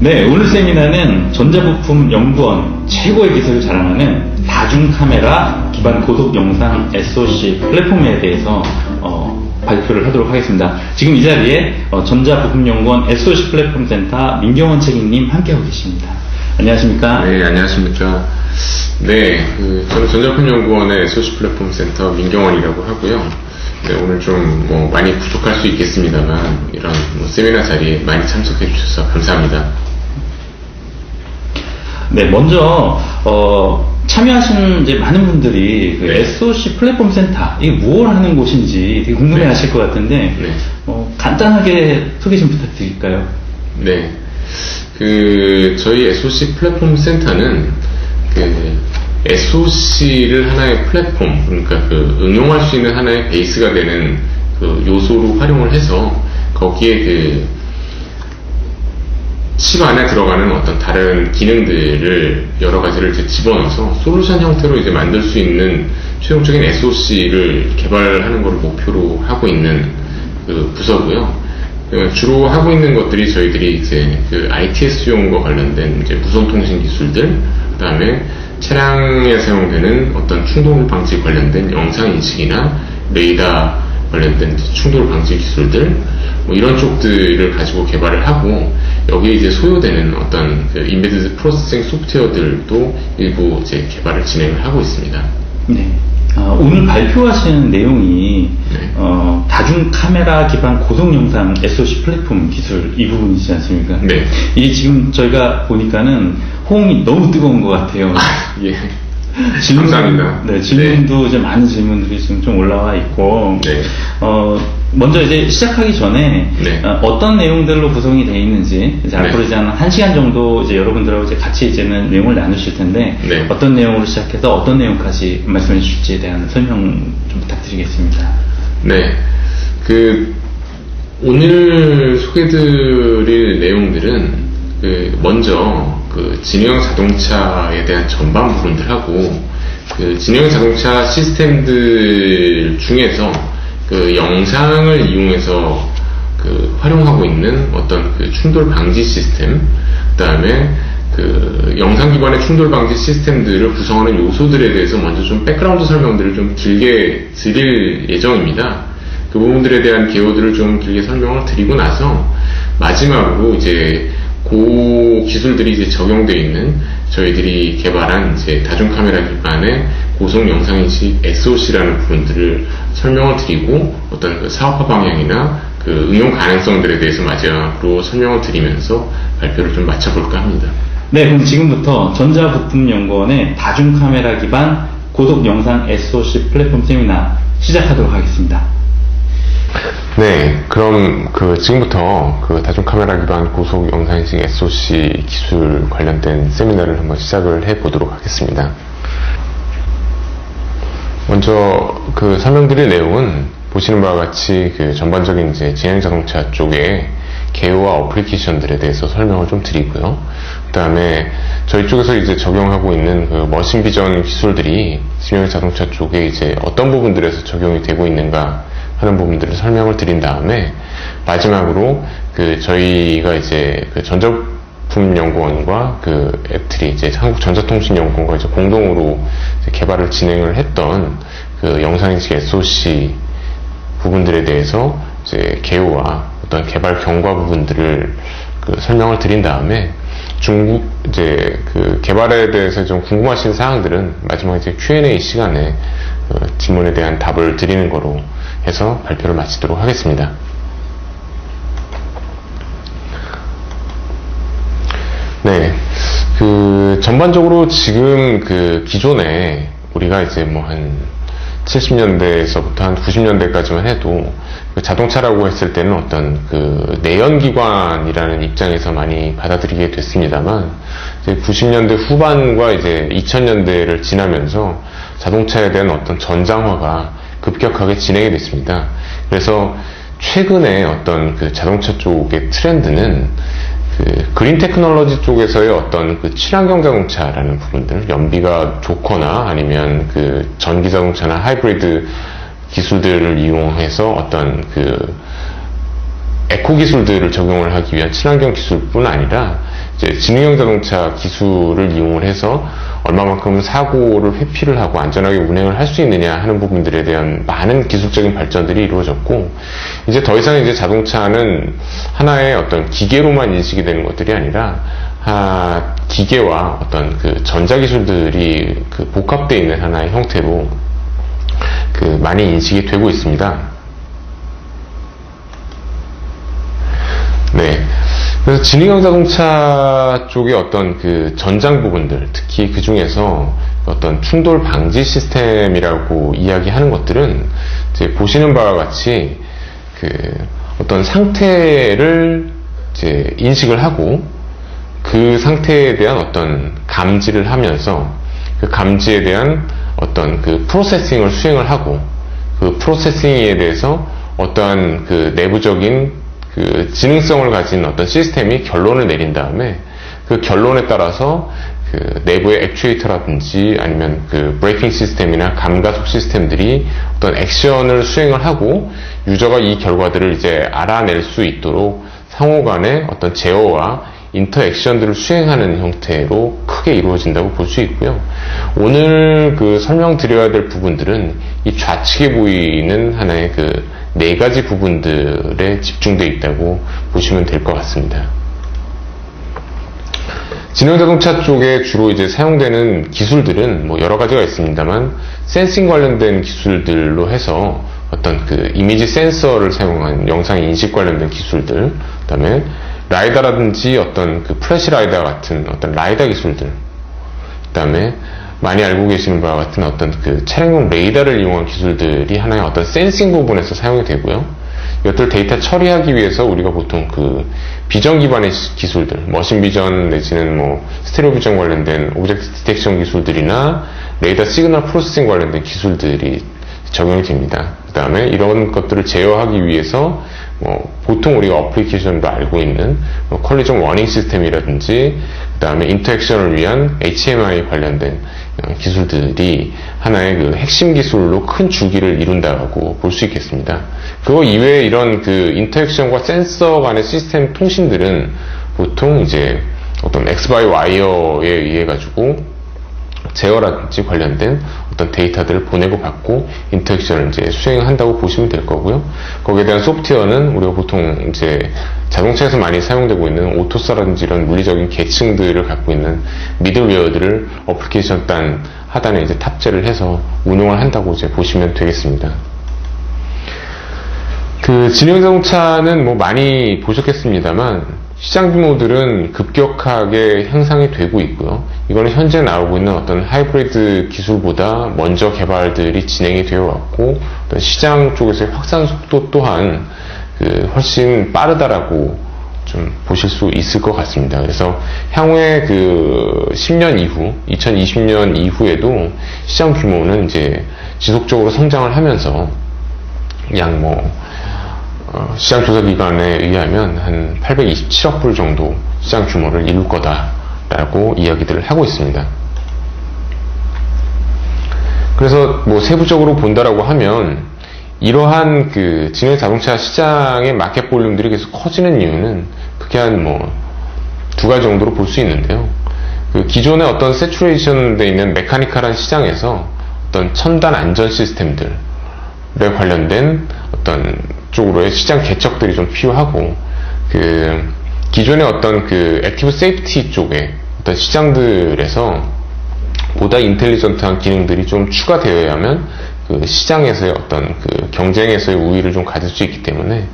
네, 오늘 세미나는 전자부품연구원 최고의 기술을 자랑하는 다중카메라 기반 고속 영상 SoC 플랫폼에 대해서 발표를 하도록 하겠습니다. 지금 이 자리에 전자부품연구원 SoC 플랫폼 센터 민경원 책임님 함께하고 계십니다. 안녕하십니까? 네, 안녕하십니까? 네, 저는 전자부품연구원의 SoC 플랫폼 센터 민경원이라고 하고요. 네, 오늘 좀 많이 부족할 수 있겠습니다만 이런 세미나 자리에 많이 참석해 주셔서 감사합니다. 네, 먼저 참여하신 이제 많은 분들이 그 네. SoC 플랫폼 센터 이게 무엇을 하는 곳인지 되게 궁금해하실 것 같은데 네. 간단하게 소개 좀 부탁드릴까요? 네, 저희 SoC 플랫폼 센터는 SoC를 하나의 플랫폼, 그러니까 응용할 수 있는 하나의 베이스가 되는 요소로 활용을 해서 거기에 칩 안에 들어가는 어떤 다른 기능들을 여러 가지를 이제 집어넣어서 솔루션 형태로 이제 만들 수 있는 최종적인 SoC를 개발하는 것을 목표로 하고 있는 부서고요. 주로 하고 있는 것들이 저희들이 이제 ITS용과 관련된 이제 무선통신 기술들, 그 다음에 차량에 사용되는 어떤 충돌 방지 관련된 영상 인식이나 레이더 관련된 충돌 방지 기술들, 이런 쪽들을 가지고 개발을 하고, 여기에 이제 소요되는 어떤 인베디드 프로세싱 소프트웨어들도 일부 이제 개발을 진행을 하고 있습니다. 네. 오늘 발표하시는 내용이 네. 다중 카메라 기반 고속 영상 SoC 플랫폼 기술 이 부분이지 않습니까? 네. 이게 지금 저희가 보니까는 호응이 너무 뜨거운 것 같아요. 예. 질문, 감사합니다. 네, 질문도 이제 많은 질문들이 지금 좀 올라와 있고, 네. 먼저 이제 시작하기 전에 네. 어떤 내용들로 구성이 되어 있는지 이제 네. 앞으로 이제 한 1시간 정도 이제 여러분들하고 이제 같이 이제는 내용을 나누실 텐데 네. 어떤 내용으로 시작해서 어떤 내용까지 말씀해 주실지에 대한 설명 좀 부탁드리겠습니다. 네. 오늘 소개드릴 내용들은 먼저 진영 자동차에 대한 전반 부분들하고 진영 자동차 시스템들 중에서 영상을 이용해서 활용하고 있는 어떤 충돌 방지 시스템, 그 다음에 영상 기반의 충돌 방지 시스템들을 구성하는 요소들에 대해서 먼저 좀 백그라운드 설명들을 좀 길게 드릴 예정입니다. 그 부분들에 대한 개요들을 좀 길게 설명을 드리고 나서 마지막으로 이제 그 기술들이 이제 적용되어 있는 저희들이 개발한 이제 다중 카메라 기반의 고속 영상인식 SoC라는 부분들을 설명을 드리고 어떤 사업화 방향이나 응용 가능성들에 대해서 마지막으로 설명을 드리면서 발표를 좀 마쳐볼까 합니다. 네, 그럼 지금부터 전자부품연구원의 다중 카메라 기반 고속 영상 SoC 플랫폼 세미나 시작하도록 하겠습니다. 네, 그럼 지금부터 다중 카메라 기반 고속 영상인식 SoC 기술 관련된 세미나를 한번 시작을 해 보도록 하겠습니다. 먼저 설명드릴 내용은 보시는 바와 같이 전반적인 이제 진행 자동차 쪽의 개요와 어플리케이션들에 대해서 설명을 좀 드리고요. 그 다음에 저희 쪽에서 이제 적용하고 있는 머신 비전 기술들이 진행 자동차 쪽에 이제 어떤 부분들에서 적용이 되고 있는가 하는 부분들을 설명을 드린 다음에 마지막으로 저희가 이제 전자부품연구원과 애트리 이제 한국전자통신연구원과 이제 공동으로 이제 개발을 진행을 했던 영상인식 SoC 부분들에 대해서 이제 개요와 어떤 개발 경과 부분들을 설명을 드린 다음에 이제 개발에 대해서 좀 궁금하신 사항들은 마지막에 이제 Q&A 시간에 질문에 대한 답을 드리는 거로 해서 발표를 마치도록 하겠습니다. 네, 전반적으로 지금 기존에 우리가 이제 한 70년대에서부터 한 90년대까지만 해도 자동차라고 했을 때는 어떤 내연기관이라는 입장에서 많이 받아들이게 됐습니다만, 이제 90년대 후반과 이제 2000년대를 지나면서 자동차에 대한 어떤 전장화가 급격하게 진행이 됐습니다. 그래서 최근에 어떤 자동차 쪽의 트렌드는 그린 테크놀로지 쪽에서의 어떤 친환경 자동차라는 부분들, 연비가 좋거나 아니면 전기 자동차나 하이브리드 기술들을 이용해서 어떤 에코 기술들을 적용을 하기 위한 친환경 기술뿐 아니라 이제 지능형 자동차 기술을 이용을 해서 얼마만큼 사고를 회피를 하고 안전하게 운행을 할 수 있느냐 하는 부분들에 대한 많은 기술적인 발전들이 이루어졌고, 이제 더 이상 이제 자동차는 하나의 어떤 기계로만 인식이 되는 것들이 아니라 기계와 어떤 그 전자기술들이 그 복합되어 있는 하나의 형태로 그 많이 인식이 되고 있습니다. 네. 그래서 지능형 자동차 쪽의 어떤 그 전장 부분들, 특히 그 중에서 어떤 충돌 방지 시스템이라고 이야기하는 것들은 이제 보시는 바와 같이 그 어떤 상태를 이제 인식을 하고 그 상태에 대한 어떤 감지를 하면서 그 감지에 대한 어떤 그 프로세싱을 수행을 하고 그 프로세싱에 대해서 어떠한 그 내부적인 그 지능성을 가진 어떤 시스템이 결론을 내린 다음에 그 결론에 따라서 그 내부의 액추에이터라든지 아니면 그 브레이킹 시스템이나 감가속 시스템들이 어떤 액션을 수행을 하고 유저가 이 결과들을 이제 알아낼 수 있도록 상호 간의 어떤 제어와 인터액션들을 수행하는 형태로 크게 이루어진다고 볼 수 있고요. 오늘 그 설명드려야 될 부분들은 이 좌측에 보이는 하나의 그 네 가지 부분들에 집중되어 있다고 보시면 될 것 같습니다. 지능 자동차 쪽에 주로 이제 사용되는 기술들은 뭐 여러 가지가 있습니다만, 센싱 관련된 기술들로 해서 어떤 그 이미지 센서를 사용한 영상 인식 관련된 기술들, 그다음에 라이다라든지 어떤 그 플래시 라이다 같은 어떤 라이다 기술들, 그다음에 많이 알고 계시는 바와 같은 어떤 그 차량용 레이더를 이용한 기술들이 하나의 어떤 센싱 부분에서 사용이 되고요. 이것들 데이터 처리하기 위해서 우리가 보통 그 비전 기반의 기술들, 머신 비전 내지는 뭐 스테레오 비전 관련된 오브젝트 디텍션 기술들이나 레이더 시그널 프로세싱 관련된 기술들이 적용이 됩니다. 그 다음에 이런 것들을 제어하기 위해서 보통 우리가 어플리케이션으로 알고 있는 컬리전 워닝 시스템이라든지 그 다음에 인터액션을 위한 HMI 관련된 기술들이 하나의 그 핵심 기술로 큰 주기를 이룬다고 볼 수 있겠습니다. 그거 이외에 이런 그 인터액션과 센서 간의 시스템 통신들은 보통 이제 어떤 X-by-Wire에 의해 가지고 제어라든지 관련된 어떤 데이터들을 보내고 받고 인터액션을 이제 수행한다고 보시면 될 거고요. 거기에 대한 소프트웨어는 우리가 보통 이제 자동차에서 많이 사용되고 있는 오토사라든지 이런 물리적인 계층들을 갖고 있는 미들웨어들을 어플리케이션 하단에 이제 탑재를 해서 운용을 한다고 이제 보시면 되겠습니다. 그 지능 자동차는 뭐 많이 보셨겠습니다만 시장 규모들은 급격하게 향상이 되고 있고요. 이거는 현재 나오고 있는 어떤 하이브리드 기술보다 먼저 개발들이 진행이 되어 왔고, 시장 쪽에서의 확산 속도 또한 그 훨씬 빠르다라고 좀 보실 수 있을 것 같습니다. 그래서 향후에 그 10년 이후, 2020년 이후에도 시장 규모는 이제 지속적으로 성장을 하면서 약 시장 조사 기관에 의하면 한 827억 불 정도 시장 규모를 이룰 거다라고 이야기들을 하고 있습니다. 그래서 세부적으로 본다라고 하면 이러한 그 지능 자동차 시장의 마켓 볼륨들이 계속 커지는 이유는 크게 한 두 가지 정도로 볼 수 있는데요. 그 기존의 어떤 세츄레이션 돼 있는 메카니컬한 시장에서 어떤 첨단 안전 시스템들에 관련된 어떤 쪽으로의 시장 개척들이 좀 필요하고, 그 기존의 어떤 그 액티브 세이프티 쪽의 어떤 시장들에서 보다 인텔리전트한 기능들이 좀 추가되어야만 그 시장에서의 어떤 그 경쟁에서의 우위를 좀 가질 수 있기 때문에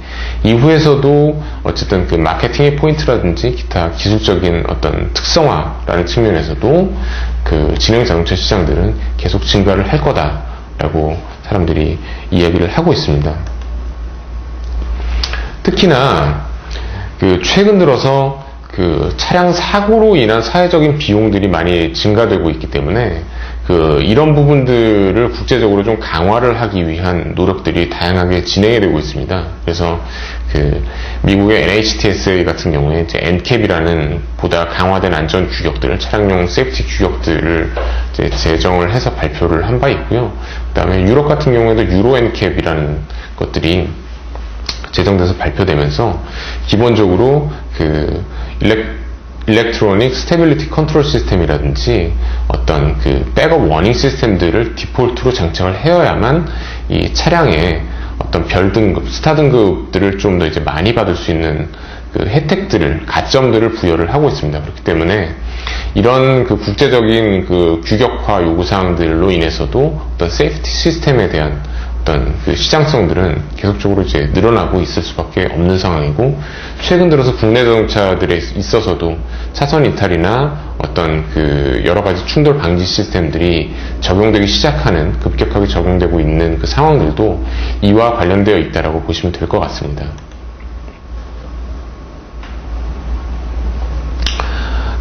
이후에서도 어쨌든 그 마케팅의 포인트라든지 기타 기술적인 어떤 특성화라는 측면에서도 그 지능 자동차 시장들은 계속 증가를 할 거다라고 사람들이 이야기를 하고 있습니다. 특히나 그 최근 들어서 그 차량 사고로 인한 사회적인 비용들이 많이 증가되고 있기 때문에 그 이런 부분들을 국제적으로 좀 강화를 하기 위한 노력들이 다양하게 진행이 되고 있습니다. 그래서 그 미국의 NHTSA 같은 경우에 이제 NCAP이라는 보다 강화된 안전 규격들을, 차량용 세이프티 규격들을 이제 제정을 해서 발표를 한 바 있고요. 그다음에 유럽 같은 경우에도 유로 NCAP이라는 것들이 제정돼서 발표되면서 기본적으로 그 일렉트로닉 스테빌리티 컨트롤 시스템이라든지 어떤 그 백업 워닝 시스템들을 디폴트로 장착을 해야만 이 차량의 어떤 별 등급, 스타 등급들을 좀 더 이제 많이 받을 수 있는 그 혜택들을, 가점들을 부여를 하고 있습니다. 그렇기 때문에 이런 그 국제적인 그 규격화 요구사항들로 인해서도 어떤 세이프티 시스템에 대한 어떤 그 시장성들은 계속적으로 이제 늘어나고 있을 수밖에 없는 상황이고, 최근 들어서 국내 자동차들에 있어서도 차선 이탈이나 어떤 그 여러 가지 충돌 방지 시스템들이 적용되기 시작하는, 급격하게 적용되고 있는 그 상황들도 이와 관련되어 있다라고 보시면 될 것 같습니다.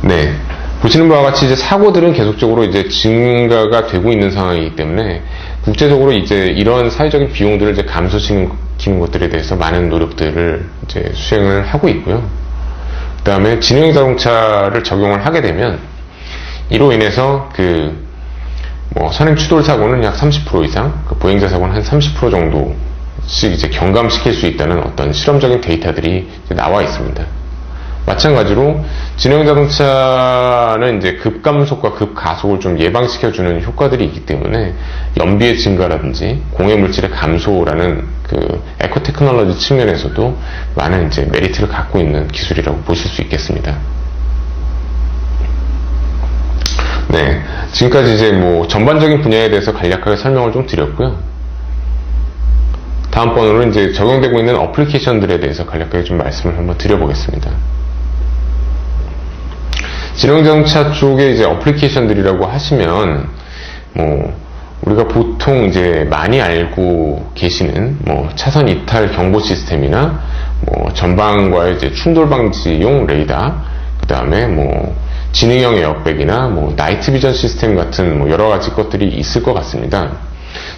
네. 보시는 바와 같이 이제 사고들은 계속적으로 이제 증가가 되고 있는 상황이기 때문에 국제적으로 이제 이런 사회적인 비용들을 이제 감소시키는 것들에 대해서 많은 노력들을 이제 수행을 하고 있고요. 그 다음에 지능형 자동차를 적용을 하게 되면 이로 인해서 그 뭐 선행 추돌 사고는 약 30% 이상, 그 보행자 사고는 한 30% 정도씩 이제 경감시킬 수 있다는 어떤 실험적인 데이터들이 이제 나와 있습니다. 마찬가지로 지능형 자동차는 이제 급감속과 급가속을 좀 예방시켜주는 효과들이 있기 때문에 연비의 증가라든지 공해 물질의 감소라는 그 에코 테크놀로지 측면에서도 많은 이제 메리트를 갖고 있는 기술이라고 보실 수 있겠습니다. 네, 지금까지 이제 뭐 전반적인 분야에 대해서 간략하게 설명을 좀 드렸고요. 다음번으로 이제 적용되고 있는 어플리케이션들에 대해서 간략하게 좀 말씀을 한번 드려보겠습니다. 지능자동차 쪽에 이제 어플리케이션들이라고 하시면, 뭐, 우리가 보통 이제 많이 알고 계시는, 뭐, 차선 이탈 경보 시스템이나, 뭐, 전방과의 이제 충돌 방지용 레이더, 그 다음에 뭐, 지능형 에어백이나, 뭐, 나이트 비전 시스템 같은 뭐, 여러 가지 것들이 있을 것 같습니다.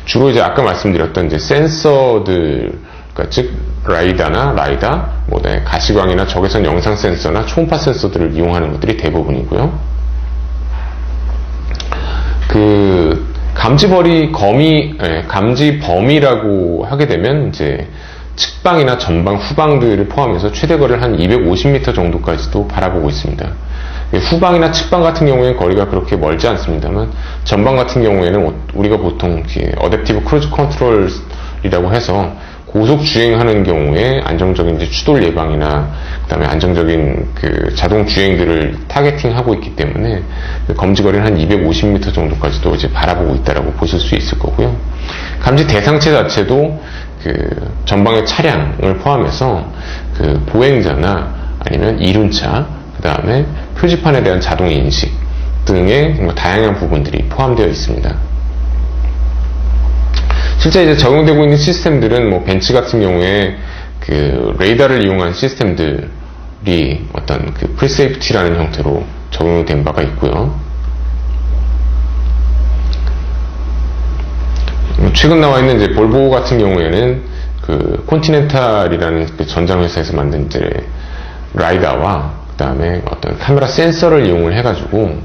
주로 이제 아까 말씀드렸던 이제 센서들, 그러니까 즉, 라이다, 뭐, 네, 가시광이나 적외선 영상 센서나 초음파 센서들을 이용하는 것들이 대부분이고요. 그, 감지 범위라고 하게 되면, 이제, 측방이나 전방, 후방들을 포함해서 최대 거리를 한 250m 정도까지도 바라보고 있습니다. 후방이나 측방 같은 경우에는 거리가 그렇게 멀지 않습니다만, 전방 같은 경우에는 우리가 보통 어댑티브 크루즈 컨트롤이라고 해서 고속 주행하는 경우에 안정적인 이제 추돌 예방이나 그다음에 안정적인 그 자동 주행들을 타겟팅하고 있기 때문에 그 검지 거리는 한 250m 정도까지도 이제 바라보고 있다라고 보실 수 있을 거고요. 감지 대상체 자체도 그 전방의 차량을 포함해서 그 보행자나 아니면 이륜차, 그다음에 표지판에 대한 자동 인식 등의 뭐 다양한 부분들이 포함되어 있습니다. 실제 이제 적용되고 있는 시스템들은 뭐 벤츠 같은 경우에 그 레이더를 이용한 시스템들이 어떤 그 프리세이프티라는 형태로 적용된 바가 있고요. 최근 나와 있는 이제 볼보 같은 경우에는 그 콘티넨탈이라는 그 전장 회사에서 만든 이제 라이다와 그다음에 어떤 카메라 센서를 이용을 해가지고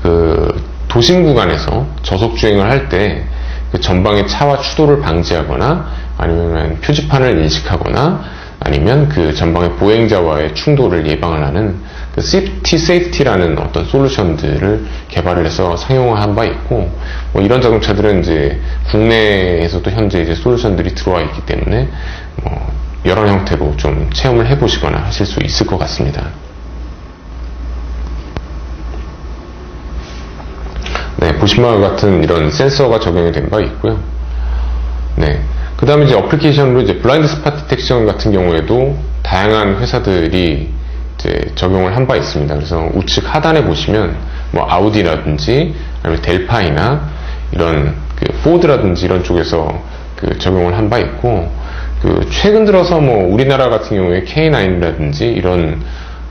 그 도심 구간에서 저속 주행을 할 때 그 전방의 차와 추돌을 방지하거나 아니면 표지판을 인식하거나 아니면 그 전방의 보행자와의 충돌을 예방을 하는 그 세이프티라는 어떤 솔루션들을 개발을 해서 상용화한 바 있고, 뭐 이런 자동차들은 이제 국내에서도 현재 이제 솔루션들이 들어와 있기 때문에 뭐 여러 형태로 좀 체험을 해보시거나 하실 수 있을 것 같습니다. 네, 보신 바와 같은 이런 센서가 적용이 된 바 있고요. 네. 그 다음에 이제 어플리케이션으로 이제 블라인드 스팟 디텍션 같은 경우에도 다양한 회사들이 이제 적용을 한 바 있습니다. 그래서 우측 하단에 보시면 뭐 아우디라든지 아니면 델파이나 이런 그 포드라든지 이런 쪽에서 그 적용을 한 바 있고, 그 최근 들어서 뭐 우리나라 같은 경우에 K9이라든지 이런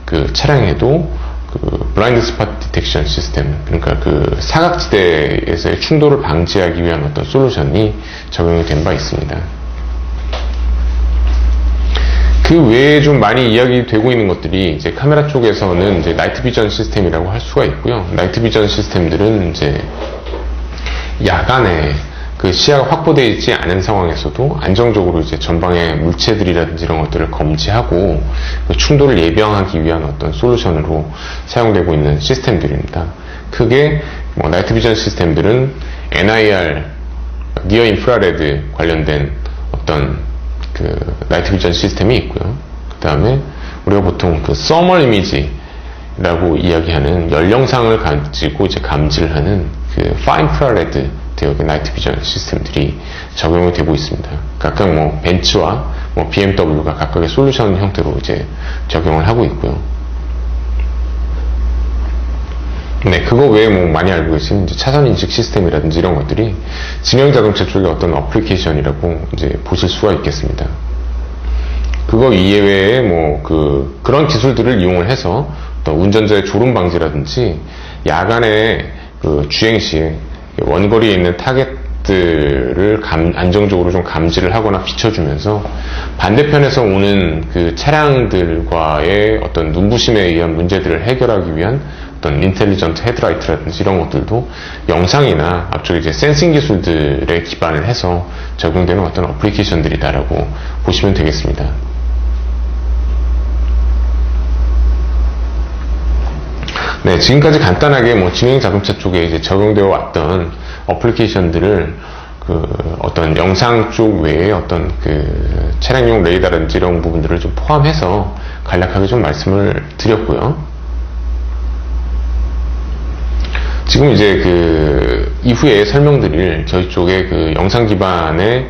그 차량에도 그 블라인드 스팟 디텍션 시스템, 그러니까 그 사각지대에서의 충돌을 방지하기 위한 어떤 솔루션이 적용이 된 바 있습니다. 그 외에 좀 많이 이야기되고 있는 것들이 이제 카메라 쪽에서는 이제 나이트 비전 시스템이라고 할 수가 있고요. 나이트 비전 시스템들은 이제 야간에 그 시야가 확보되어 있지 않은 상황에서도 안정적으로 이제 전방의 물체들이라든지 이런 것들을 검지하고 그 충돌을 예방하기 위한 어떤 솔루션으로 사용되고 있는 시스템들입니다. 크게 뭐 나이트 비전 시스템들은 NIR, 니어 인프라레드 관련된 어떤 그 나이트 비전 시스템이 있고요. 그 다음에 우리가 보통 그 서멀 이미지라고 이야기하는 열영상을 가지고 이제 감지를 하는 그 파인 프라레드 대역의 나이트 비전 시스템들이 적용이 되고 있습니다. 각각 뭐 벤츠와 뭐 BMW가 각각의 솔루션 형태로 이제 적용을 하고 있고요. 네, 그거 외에 뭐 많이 알고 계신 이제 차선 인식 시스템이라든지 이런 것들이 진영 자동차 쪽의 어떤 어플리케이션이라고 이제 보실 수가 있겠습니다. 그거 이외에 뭐 그런 기술들을 이용을 해서 어떤 운전자의 졸음 방지라든지 야간에 그 주행 시에 원거리에 있는 타겟들을 안정적으로 좀 감지를 하거나 비춰주면서 반대편에서 오는 그 차량들과의 어떤 눈부심에 의한 문제들을 해결하기 위한 어떤 인텔리전트 헤드라이트라든지 이런 것들도 영상이나 앞쪽에 이제 센싱 기술들에 기반을 해서 적용되는 어떤 어플리케이션들이다라고 보시면 되겠습니다. 네, 지금까지 간단하게 뭐 진행 자동차 쪽에 이제 적용되어 왔던 어플리케이션들을 그 어떤 영상 쪽 외에 어떤 그 차량용 레이더라든지 이런 부분들을 좀 포함해서 간략하게 좀 말씀을 드렸고요. 지금 이제 그 이후에 설명드릴 저희 쪽의 그 영상 기반의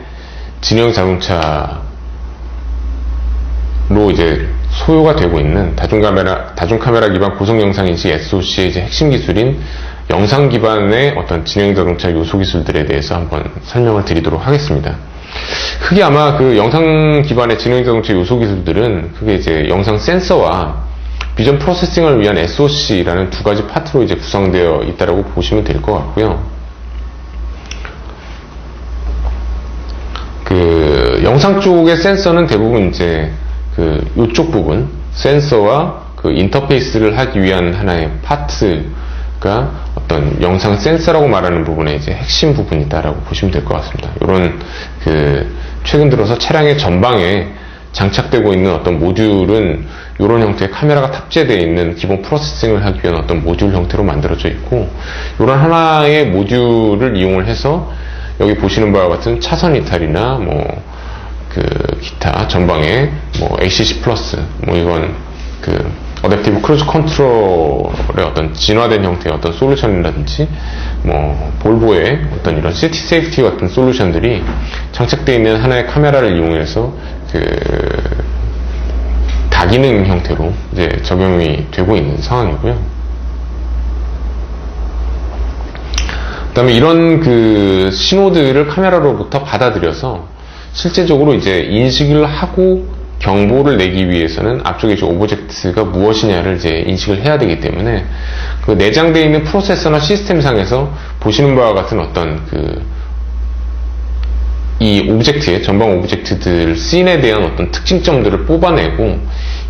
진영 자동차로 이제 소요가 되고 있는 다중 카메라 기반 고속 영상 인식 SoC의 이제 핵심 기술인 영상 기반의 어떤 진영 자동차 요소 기술들에 대해서 한번 설명을 드리도록 하겠습니다. 크게 아마 그 영상 기반의 진영 자동차 요소 기술들은 크게 이제 영상 센서와 비전 프로세싱을 위한 SoC라는 두 가지 파트로 이제 구성되어 있다고 보시면 될 것 같고요. 그 영상 쪽의 센서는 대부분 이제 그 요쪽 부분 센서와 그 인터페이스를 하기 위한 하나의 파트가 어떤 영상 센서라고 말하는 부분의 이제 핵심 부분이다라고 보시면 될 것 같습니다. 이런 그 최근 들어서 차량의 전방에 장착되고 있는 어떤 모듈은 이런 형태의 카메라가 탑재되어 있는 기본 프로세싱을 하기 위한 어떤 모듈 형태로 만들어져 있고, 이런 하나의 모듈을 이용을 해서 여기 보시는 바와 같은 차선 이탈이나 뭐 그 기타 전방에 뭐 ACC 플러스 뭐 이건 그 어댑티브 크루즈 컨트롤의 어떤 진화된 형태의 어떤 솔루션이라든지 뭐 볼보의 어떤 이런 시티 세이프티 같은 솔루션들이 장착되어 있는 하나의 카메라를 이용해서 그 다기능 형태로 이제 적용이 되고 있는 상황이고요. 그 다음에 이런 그 신호들을 카메라로부터 받아들여서 실제적으로 이제 인식을 하고 경보를 내기 위해서는 앞쪽에 이제 오브젝트가 무엇이냐를 이제 인식을 해야 되기 때문에 그 내장되어 있는 프로세서나 시스템상에서 보시는 바와 같은 어떤 그 이 오브젝트의 전방 오브젝트들 씬에 대한 어떤 특징점들을 뽑아내고,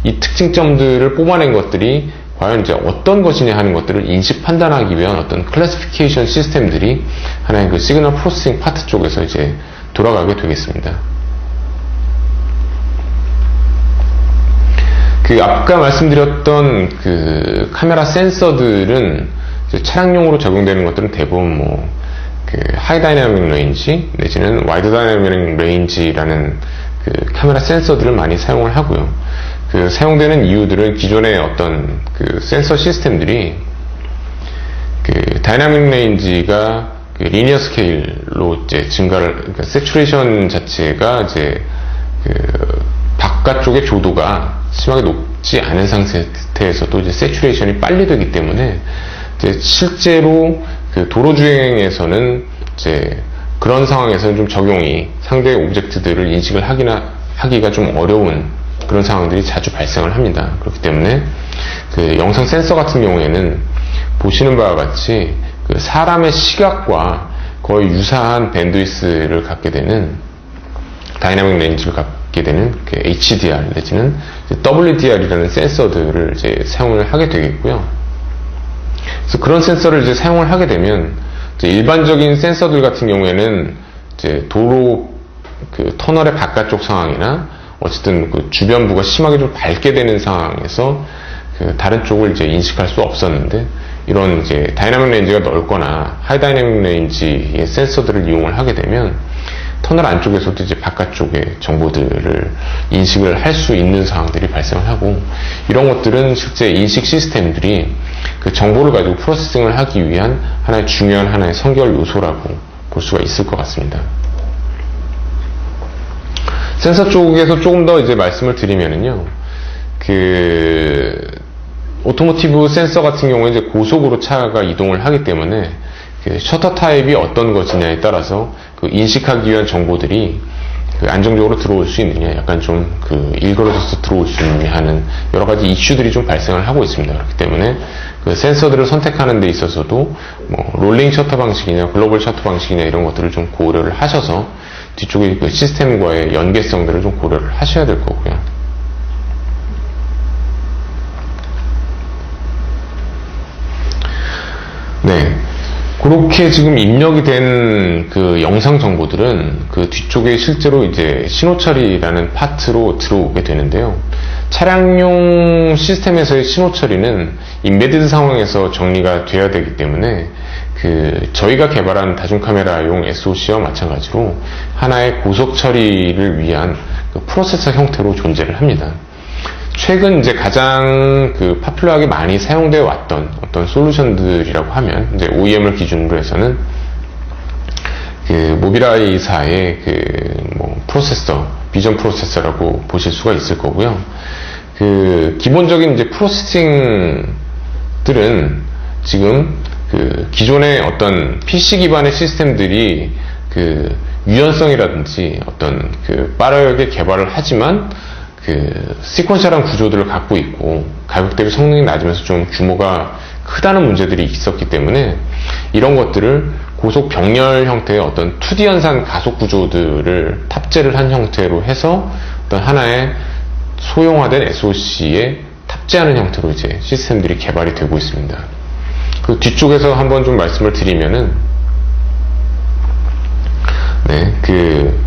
이 특징점들을 뽑아낸 것들이 과연 이제 어떤 것이냐 하는 것들을 인식 판단하기 위한 어떤 클래시피케이션 시스템들이 하나의 그 시그널 프로세싱 파트 쪽에서 이제 돌아가게 되겠습니다. 그 아까 말씀드렸던 그 카메라 센서들은 이제 차량용으로 적용되는 것들은 대부분 뭐 그 하이 다이내믹 레인지 내지는 와이드 다이내믹 레인지라는 그 카메라 센서들을 많이 사용을 하고요. 그 사용되는 이유들은 기존의 어떤 그 센서 시스템들이 그 다이내믹 레인지가 그 리니어 스케일로 이제 증가를, 그러니까 세츄레이션 자체가 이제 그 바깥쪽의 조도가 심하게 높지 않은 상태에서도 이제 세츄레이션이 빨리 되기 때문에 이제 실제로 그 도로 주행에서는 이제 그런 상황에서는 좀 적용이 상대의 오브젝트들을 인식을 하기가 좀 어려운 그런 상황들이 자주 발생을 합니다. 그렇기 때문에 그 영상 센서 같은 경우에는 보시는 바와 같이 그 사람의 시각과 거의 유사한 밴드위스를 갖게 되는 다이내믹 레인지를 갖게 되는 그 HDR 내지는 WDR이라는 센서들을 이제 사용을 하게 되겠고요. 그래서 그런 센서를 이제 사용을 하게 되면 이제 일반적인 센서들 같은 경우에는 이제 도로 그 터널의 바깥쪽 상황이나 어쨌든 그 주변부가 심하게 좀 밝게 되는 상황에서 그 다른 쪽을 이제 인식할 수 없었는데, 이런 이제 다이나믹 레인지가 넓거나 하이 다이나믹 레인지의 센서들을 이용을 하게 되면 터널 안쪽에서도 이제 바깥쪽의 정보들을 인식을 할 수 있는 상황들이 발생을 하고, 이런 것들은 실제 인식 시스템들이 그 정보를 가지고 프로세싱을 하기 위한 하나의 중요한 하나의 선결 요소라고 볼 수가 있을 것 같습니다. 센서 쪽에서 조금 더 이제 말씀을 드리면은요, 그 오토모티브 센서 같은 경우에 이제 고속으로 차가 이동을 하기 때문에 그 셔터 타입이 어떤 것이냐에 따라서 그 인식하기 위한 정보들이 그 안정적으로 들어올 수 있느냐, 약간 좀 그 일그러져서 들어올 수 있느냐 하는 여러 가지 이슈들이 좀 발생을 하고 있습니다. 그렇기 때문에 그 센서들을 선택하는 데 있어서도 뭐 롤링 셔터 방식이냐 글로벌 셔터 방식이냐 이런 것들을 좀 고려를 하셔서 뒤쪽에 그 시스템과의 연계성들을 좀 고려를 하셔야 될 거고요. 네. 그렇게 지금 입력이 된 그 영상 정보들은 그 뒤쪽에 실제로 이제 신호 처리라는 파트로 들어오게 되는데요. 차량용 시스템에서의 신호 처리는 인베디드 상황에서 정리가 돼야 되기 때문에 그 저희가 개발한 다중 카메라용 SOC와 마찬가지로 하나의 고속 처리를 위한 그 프로세서 형태로 존재를 합니다. 최근 이제 가장 그 파퓰러하게 많이 사용되어 왔던 어떤 솔루션들이라고 하면 이제 OEM을 기준으로 해서는 그 모빌아이사의 그 뭐 프로세서, 비전 프로세서라고 보실 수가 있을 거고요. 그 기본적인 이제 프로세싱들은 지금 그 기존의 어떤 PC 기반의 시스템들이 그 유연성이라든지 어떤 그 빠르게 개발을 하지만 그 시퀀셜한 구조들을 갖고 있고 가격 대비 성능이 낮으면서 좀 규모가 크다는 문제들이 있었기 때문에 이런 것들을 고속 병렬 형태의 어떤 2D 연산 가속 구조들을 탑재를 한 형태로 해서 어떤 하나의 소형화된 SOC에 탑재하는 형태로 이제 시스템들이 개발이 되고 있습니다. 그 뒤쪽에서 한번 좀 말씀을 드리면은, 네, 그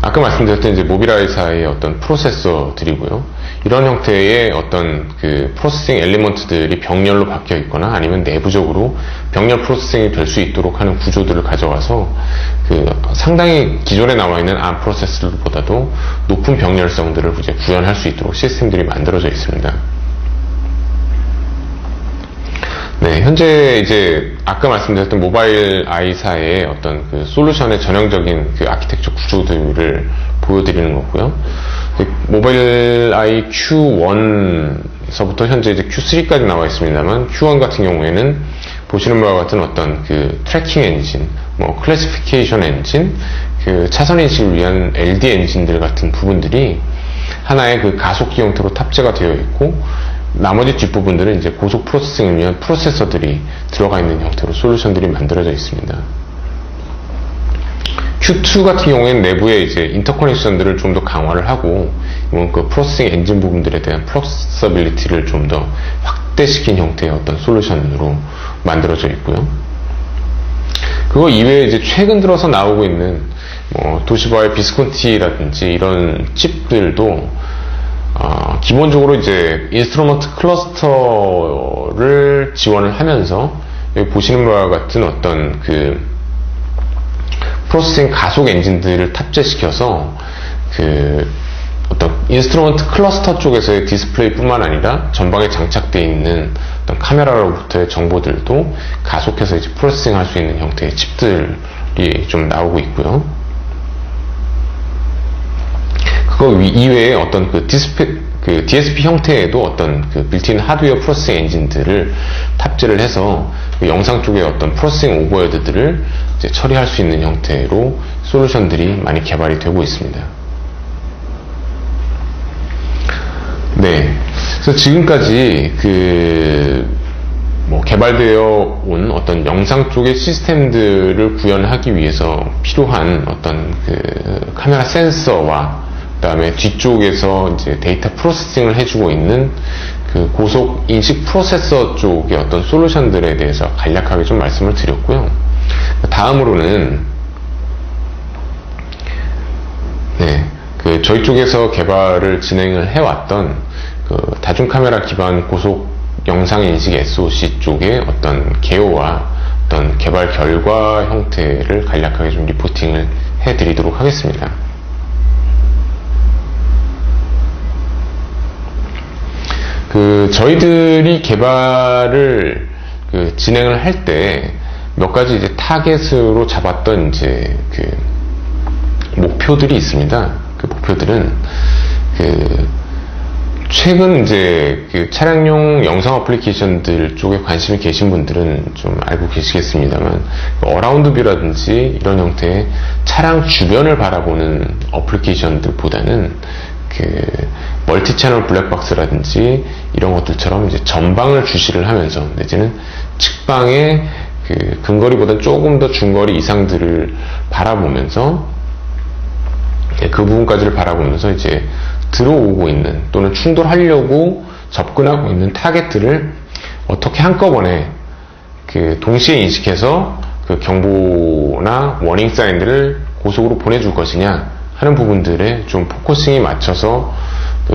아까 말씀드렸던 이제 모빌아이사의 어떤 프로세서들이고요. 이런 형태의 어떤 그 프로세싱 엘리먼트들이 병렬로 바뀌어 있거나 아니면 내부적으로 병렬 프로세싱이 될 수 있도록 하는 구조들을 가져와서 그 상당히 기존에 나와 있는 ARM 프로세서들보다도 높은 병렬성들을 이제 구현할 수 있도록 시스템들이 만들어져 있습니다. 네, 현재 이제 아까 말씀드렸던 모바일 아이사의 어떤 그 솔루션의 전형적인 그 아키텍처 구조들을 보여드리는 거고요. 모바일 아이 Q1서부터 현재 이제 Q3까지 나와 있습니다만, Q1 같은 경우에는 보시는 바와 같은 어떤 그 트래킹 엔진, 뭐 클래시피케이션 엔진, 그 차선 인식을 위한 LD 엔진들 같은 부분들이 하나의 그 가속기 형태로 탑재가 되어 있고, 나머지 뒷부분들은 이제 고속 프로세싱을 위한 프로세서들이 들어가 있는 형태로 솔루션들이 만들어져 있습니다. Q2 같은 경우에는 내부에 이제 인터커넥션들을 좀 더 강화를 하고, 이번 그 프로세싱 엔진 부분들에 대한 플렉서빌리티를 좀 더 확대시킨 형태의 어떤 솔루션으로 만들어져 있고요. 그거 이외에 이제 최근 들어서 나오고 있는 뭐 도시바의 비스콘티라든지 이런 칩들도 기본적으로 이제 인스트루먼트 클러스터를 지원을 하면서 여기 보시는 바와 같은 어떤 그 프로세싱 가속 엔진들을 탑재시켜서 그 어떤 인스트루먼트 클러스터 쪽에서의 디스플레이뿐만 아니라 전방에 장착되어 있는 어떤 카메라로부터의 정보들도 가속해서 이제 프로세싱 할 수 있는 형태의 칩들이 좀 나오고 있고요. 그거 이외에 어떤 그 DSP 형태에도 어떤 그 빌트인 하드웨어 프로세싱 엔진들을 탑재를 해서 그 영상 쪽의 어떤 프로세싱 오버헤드들을 이제 처리할 수 있는 형태로 솔루션들이 많이 개발이 되고 있습니다. 네. 그래서 지금까지 뭐 개발되어 온 어떤 영상 쪽의 시스템들을 구현하기 위해서 필요한 어떤 그 카메라 센서와 그다음에 뒤쪽에서 이제 데이터 프로세싱을 해주고 있는 그 고속 인식 프로세서 쪽의 어떤 솔루션들에 대해서 간략하게 좀 말씀을 드렸고요. 다음으로는 저희 쪽에서 개발을 진행을 해왔던 다중 카메라 기반 고속 영상 인식 SoC 쪽의 어떤 개요와 어떤 개발 결과 형태를 간략하게 좀 리포팅을 해드리도록 하겠습니다. 저희들이 개발을 진행을 할 때 몇 가지 이제 타겟으로 잡았던 이제 목표들이 있습니다. 그 목표들은 최근 이제 차량용 영상 어플리케이션들 쪽에 관심이 계신 분들은 좀 알고 계시겠습니다만, 어라운드 뷰라든지 이런 형태의 차량 주변을 바라보는 어플리케이션들보다는 멀티 채널 블랙박스라든지 이런 것들처럼 이제 전방을 주시를 하면서, 내지는 측방의 근거리보다 조금 더 중거리 이상들을 바라보면서, 그 부분까지를 바라보면서 이제 들어오고 있는 또는 충돌하려고 접근하고 있는 타겟들을 어떻게 한꺼번에 동시에 인식해서 경보나 워닝 사인들을 고속으로 보내줄 것이냐 하는 부분들에 좀 포커싱이 맞춰서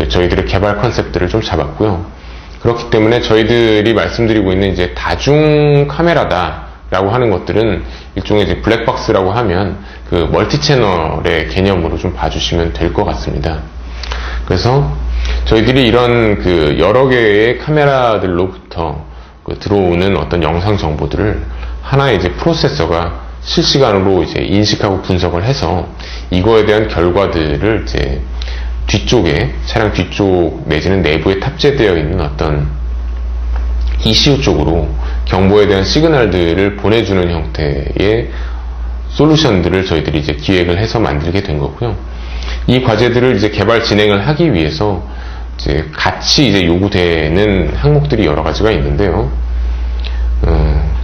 저희들의 개발 컨셉들을 좀 잡았고요. 그렇기 때문에 저희들이 말씀드리고 있는 이제 다중 카메라다라고 하는 것들은 일종의 이제 블랙박스라고 하면 멀티 채널의 개념으로 좀 봐주시면 될 것 같습니다. 그래서 저희들이 이런 여러 개의 카메라들로부터 들어오는 어떤 영상 정보들을 하나의 이제 프로세서가 실시간으로 이제 인식하고 분석을 해서 이거에 대한 결과들을 이제 뒤쪽에, 차량 뒤쪽 내지는 내부에 탑재되어 있는 어떤 ECU 쪽으로 경보에 대한 시그널들을 보내주는 형태의 솔루션들을 저희들이 이제 기획을 해서 만들게 된 거고요. 이 과제들을 이제 개발 진행을 하기 위해서 이제 같이 이제 요구되는 항목들이 여러 가지가 있는데요.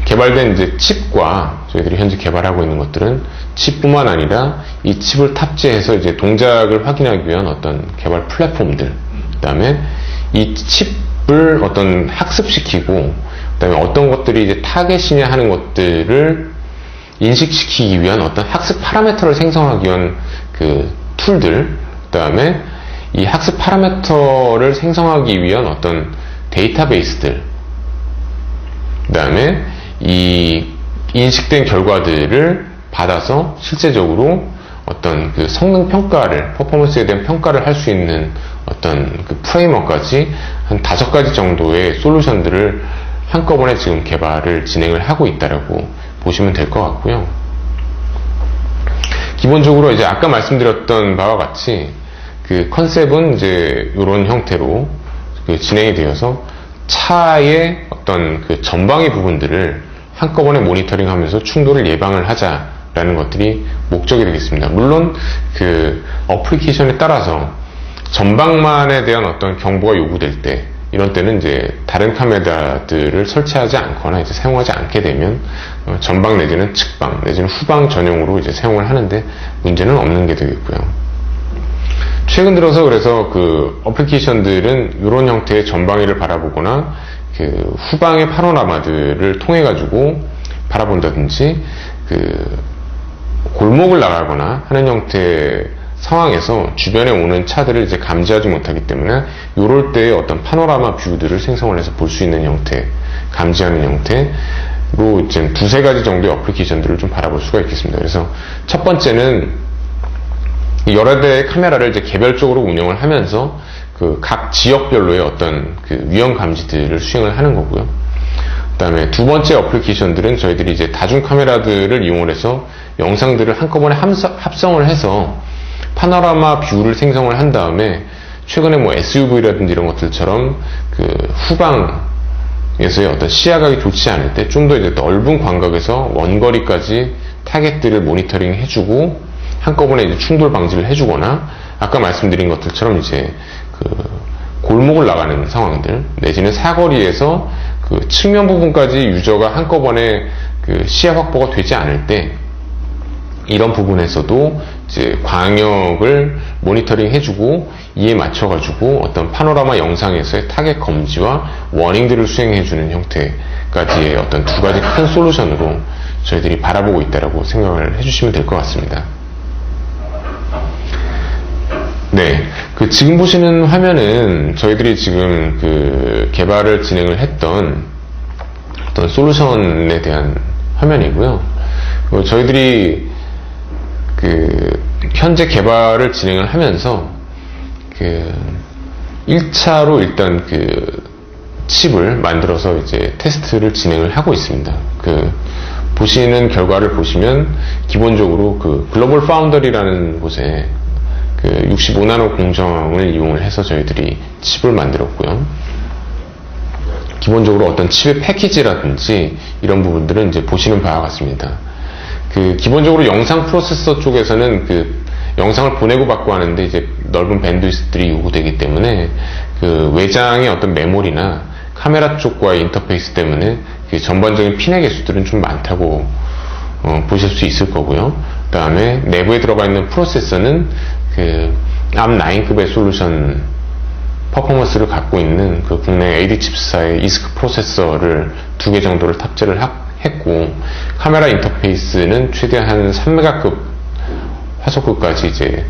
개발된 이제 칩과 저희들이 현재 개발하고 있는 것들은 칩뿐만 아니라 이 칩을 탑재해서 이제 동작을 확인하기 위한 어떤 개발 플랫폼들, 그 다음에 이 칩을 어떤 학습시키고, 그 다음에 어떤 것들이 이제 타겟이냐 하는 것들을 인식시키기 위한 어떤 학습 파라미터를 생성하기 위한 툴들, 그 다음에 이 학습 파라미터를 생성하기 위한 어떤 데이터베이스들, 그 다음에 이 인식된 결과들을 받아서 실제적으로 어떤 성능 평가를, 퍼포먼스에 대한 평가를 할 수 있는 어떤 프레임워크까지 한 5가지 정도의 솔루션들을 한꺼번에 지금 개발을 진행을 하고 있다라고 보시면 될 것 같고요. 기본적으로 이제 아까 말씀드렸던 바와 같이 컨셉은 이제 이런 형태로 진행이 되어서 차의 어떤 전방의 부분들을 한꺼번에 모니터링 하면서 충돌을 예방을 하자라는 것들이 목적이 되겠습니다. 물론 어플리케이션에 따라서 전방만에 대한 어떤 경보가 요구될 때, 이런 때는 이제 다른 카메라들을 설치하지 않거나 이제 사용하지 않게 되면 전방 내지는 측방 내지는 후방 전용으로 이제 사용을 하는데 문제는 없는 게 되겠고요. 최근 들어서 그래서 어플리케이션들은 이런 형태의 전방위를 바라보거나 후방의 파노라마들을 통해 가지고 바라본다든지 골목을 나가거나 하는 형태의 상황에서 주변에 오는 차들을 이제 감지하지 못하기 때문에 이럴 때의 어떤 파노라마 뷰들을 생성을 해서 볼 수 있는 형태, 감지하는 형태로 이제 2-3가지 정도의 어플리케이션들을 좀 바라볼 수가 있겠습니다. 그래서 첫 번째는 여러 대의 카메라를 이제 개별적으로 운영을 하면서 각 지역별로의 어떤 위험 감지들을 수행을 하는 거고요. 그 다음에 두 번째 어플리케이션들은 저희들이 이제 다중 카메라들을 이용해서 영상들을 한꺼번에 합성을 해서 파노라마 뷰를 생성을 한 다음에 최근에 SUV라든지 이런 것들처럼 후방에서의 어떤 시야각이 좋지 않을 때 좀 더 이제 넓은 광각에서 원거리까지 타겟들을 모니터링 해주고 한꺼번에 이제 충돌 방지를 해주거나, 아까 말씀드린 것들처럼 이제 골목을 나가는 상황들 내지는 사거리에서 측면 부분까지 유저가 한꺼번에 시야 확보가 되지 않을 때 이런 부분에서도 이제 광역을 모니터링 해주고 이에 맞춰가지고 어떤 파노라마 영상에서의 타겟 검지와 워닝들을 수행해주는 형태까지의 어떤 2가지 큰 솔루션으로 저희들이 바라보고 있다라고 생각을 해주시면 될 것 같습니다. 네, 그 지금 보시는 화면은 저희들이 지금 그 개발을 진행을 했던 어떤 솔루션에 대한 화면이고요. 저희들이 그 현재 개발을 진행을 하면서 그 1차로 일단 그 칩을 만들어서 이제 테스트를 진행을 하고 있습니다. 그 보시는 결과를 보시면 기본적으로 그 글로벌 파운더리라는 곳에 그 65나노 공정을 이용을 해서 저희들이 칩을 만들었고요. 기본적으로 어떤 칩의 패키지라든지 이런 부분들은 이제 보시는 바와 같습니다. 그 기본적으로 영상 프로세서 쪽에서는 그 영상을 보내고 받고 하는데 이제 넓은 밴드위스들이 요구되기 때문에 그 외장의 어떤 메모리나 카메라 쪽과의 인터페이스 때문에 그 전반적인 핀의 개수들은 좀 많다고 보실 수 있을 거고요. 그 다음에 내부에 들어가 있는 프로세서는 그 ARM9급의 솔루션 퍼포먼스를 갖고 있는 그 국내 AD 칩사의 이스크 프로세서를 2개 정도를 탑재를 했고, 카메라 인터페이스는 최대한 한 3메가급 화소급까지 이제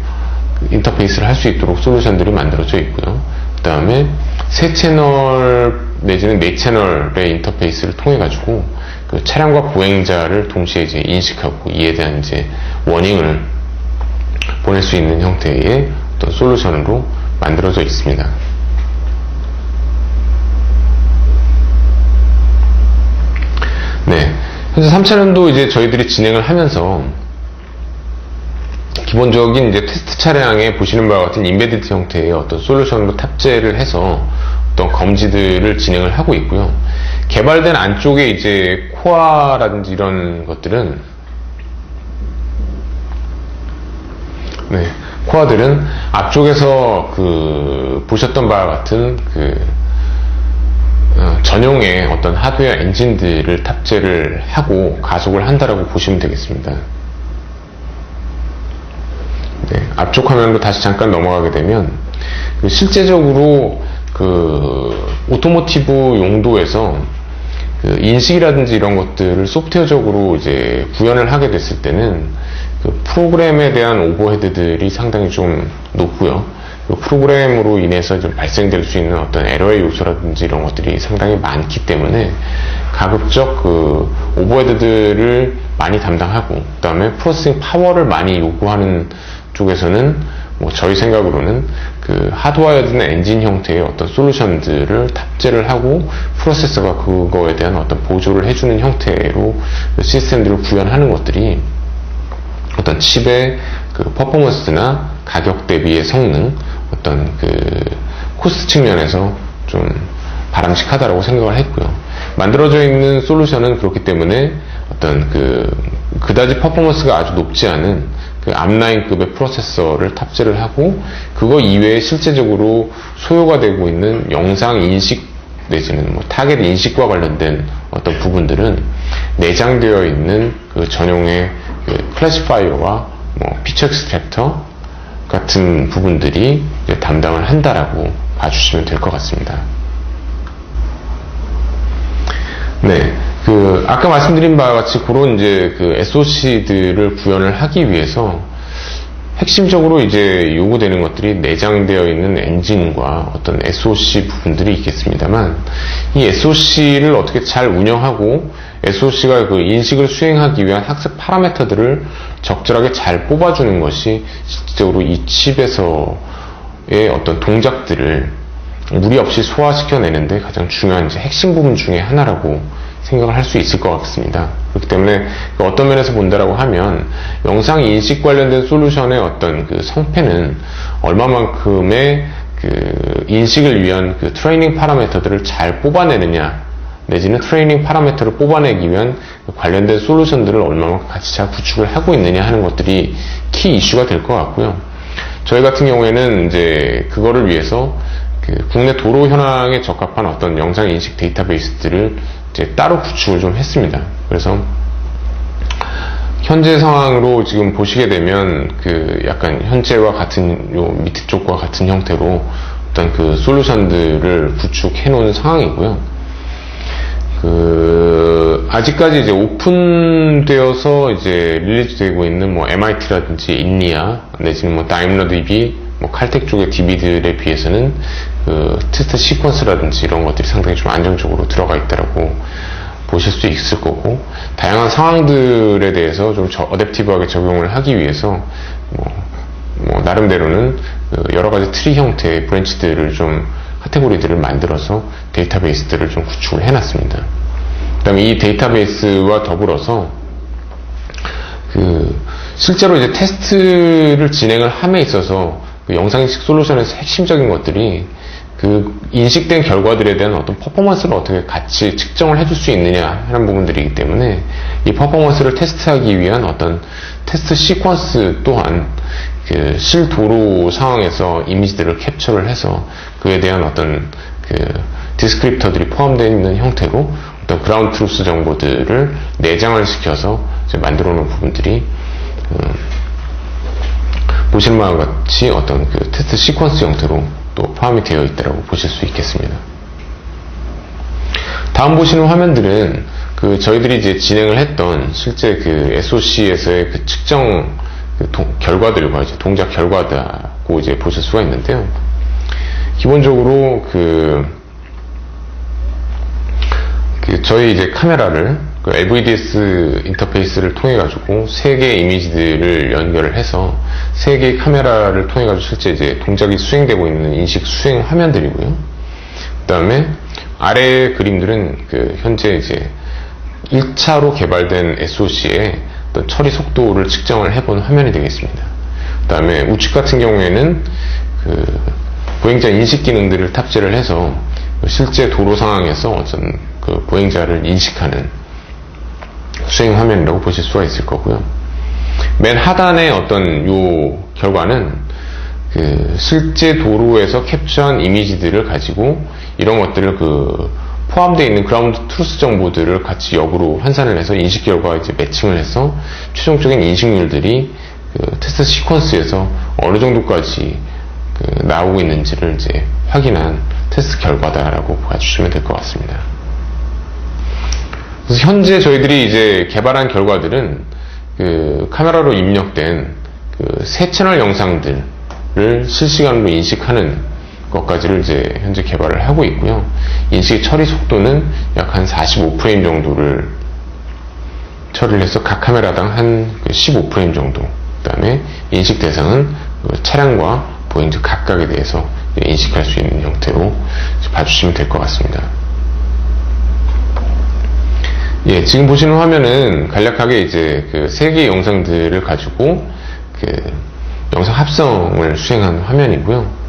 인터페이스를 할 수 있도록 솔루션들이 만들어져 있고요. 그 다음에 3채널 내지는 4채널의 인터페이스를 통해 가지고 그 차량과 보행자를 동시에 이제 인식하고 이에 대한 이제 워닝을 보낼 수 있는 형태의 어떤 솔루션으로 만들어져 있습니다. 네, 현재 3차년도 이제 저희들이 진행을 하면서 기본적인 이제 테스트 차량에 보시는 바와 같은 인베디드 형태의 어떤 솔루션으로 탑재를 해서 어떤 검지들을 진행을 하고 있고요. 개발된 안쪽에 이제 코어라든지 이런 것들은, 네, 코어들은 앞쪽에서 그 보셨던 바와 같은 그 전용의 어떤 하드웨어 엔진들을 탑재를 하고 가속을 한다라고 보시면 되겠습니다. 네, 앞쪽 화면으로 다시 잠깐 넘어가게 되면 그 실제적으로 그 오토모티브 용도에서 그 인식이라든지 이런 것들을 소프트웨어적으로 이제 구현을 하게 됐을 때는 그 프로그램에 대한 오버헤드들이 상당히 좀 높고요. 그 프로그램으로 인해서 좀 발생될 수 있는 어떤 에러의 요소라든지 이런 것들이 상당히 많기 때문에 가급적 그 오버헤드들을 많이 담당하고, 그 다음에 프로세싱 파워를 많이 요구하는 쪽에서는 뭐 저희 생각으로는 그 하드와이어드나 엔진 형태의 어떤 솔루션들을 탑재를 하고 프로세서가 그거에 대한 어떤 보조를 해주는 형태로 시스템들을 구현하는 것들이 어떤 칩의 그 퍼포먼스나 가격 대비의 성능, 어떤 그 코스트 측면에서 좀 바람직하다라고 생각을 했고요. 만들어져 있는 솔루션은 그렇기 때문에 어떤 그다지 퍼포먼스가 아주 높지 않은 그 ARM9급의 프로세서를 탑재를 하고, 그거 이외에 실제적으로 소요가 되고 있는 영상 인식 내지는 뭐 타겟 인식과 관련된 어떤 부분들은 내장되어 있는 그 전용의 그 클래시파이어와 뭐 피처 익스트랙터 같은 부분들이 담당을 한다라고 봐주시면 될 것 같습니다. 네, 그 아까 말씀드린 바와 같이 그런 이제 그 SoC들을 구현을 하기 위해서 핵심적으로 이제 요구되는 것들이 내장되어 있는 엔진과 어떤 SoC 부분들이 있겠습니다만, 이 SoC를 어떻게 잘 운영하고 SoC가 그 인식을 수행하기 위한 학습 파라미터들을 적절하게 잘 뽑아주는 것이 실질적으로 이 칩에서의 어떤 동작들을 무리 없이 소화시켜내는데 가장 중요한 이제 핵심 부분 중에 하나라고 생각을 할 수 있을 것 같습니다. 그렇기 때문에 어떤 면에서 본다라고 하면 영상 인식 관련된 솔루션의 어떤 그 성패는 얼마만큼의 그 인식을 위한 그 트레이닝 파라미터들을 잘 뽑아내느냐, 내지는 트레이닝 파라미터를 뽑아내기 위한 관련된 솔루션들을 얼마만큼 같이 잘 구축을 하고 있느냐 하는 것들이 키 이슈가 될 것 같고요. 저희 같은 경우에는 이제 그거를 위해서 그 국내 도로 현황에 적합한 어떤 영상 인식 데이터베이스들을 이제 따로 구축을 좀 했습니다. 그래서 현재 상황으로 지금 보시게 되면 그 약간 현재와 같은 요 밑에 쪽과 같은 형태로 어떤 그 솔루션들을 구축해 놓은 상황이고요. 그 아직까지 이제 오픈되어서 이제 릴리즈되고 있는 뭐 MIT라든지 인리아 내지는 뭐 다임러 DB, 뭐 칼텍 쪽의 DB들에 비해서는 그 테스트 시퀀스라든지 이런 것들이 상당히 좀 안정적으로 들어가 있다라고 보실 수 있을 거고, 다양한 상황들에 대해서 좀 어댑티브하게 적용을 하기 위해서 뭐 나름대로는 그 여러 가지 트리 형태의 브랜치들을 좀 카테고리들을 만들어서 데이터베이스들을 좀 구축을 해놨습니다. 그 다음에 이 데이터베이스와 더불어서 그 실제로 이제 테스트를 진행을 함에 있어서 그 영상인식 솔루션에서 핵심적인 것들이 그 인식된 결과들에 대한 어떤 퍼포먼스를 어떻게 같이 측정을 해줄 수 있느냐 하는 부분들이기 때문에, 이 퍼포먼스를 테스트하기 위한 어떤 테스트 시퀀스 또한 그 실도로 상황에서 이미지들을 캡처를 해서 그에 대한 어떤 그 디스크립터들이 포함되어 있는 형태로 어떤 그라운드 트루스 정보들을 내장을 시켜서 이제 만들어 놓은 부분들이 보시는 바와 같이 어떤 그 테스트 시퀀스 형태로 또 포함이 되어 있다고 보실 수 있겠습니다. 다음 보시는 화면들은 그 저희들이 이제 진행을 했던 실제 그 SOC에서의 그 측정 그 결과들과 이제 동작 결과다고 이제 보실 수가 있는데요. 기본적으로 저희 이제 카메라를 그 LVDS 인터페이스를 통해 가지고 3개의 이미지들을 연결을 해서 3개의 카메라를 통해 가지고 실제 이제 동작이 수행되고 있는 인식 수행 화면들이고요. 그 다음에 아래의 그림들은 그 현재 이제 1차로 개발된 SOC의 어떤 처리 속도를 측정을 해본 화면이 되겠습니다. 그 다음에 우측 같은 경우에는 그 보행자 인식 기능들을 탑재를 해서 실제 도로 상황에서 어떤 그 보행자를 인식하는 수행 화면이라고 보실 수가 있을 거고요. 맨 하단의 어떤 요 결과는 그 실제 도로에서 캡처한 이미지들을 가지고 이런 것들을 그 포함되어 있는 그라운드 트루스 정보들을 같이 역으로 환산을 해서 인식 결과와 이제 매칭을 해서 최종적인 인식률들이 그 테스트 시퀀스에서 어느 정도까지 그 나오고 있는지를 이제 확인한 테스트 결과다라고 봐주시면 될 것 같습니다. 그래서 현재 저희들이 이제 개발한 결과들은 그 카메라로 입력된 그 새 채널 영상들을 실시간으로 인식하는 것까지를 이제 현재 개발을 하고 있고요. 인식 처리 속도는 약 한 45프레임 정도를 처리를 해서 각 카메라당 한 15프레임 정도. 그 다음에 인식 대상은 그 차량과 보행자 각각에 대해서 인식할 수 있는 형태로 봐주시면 될 것 같습니다. 예, 지금 보시는 화면은 간략하게 이제 그 3개의 영상들을 가지고 그 영상 합성을 수행한 화면이고요.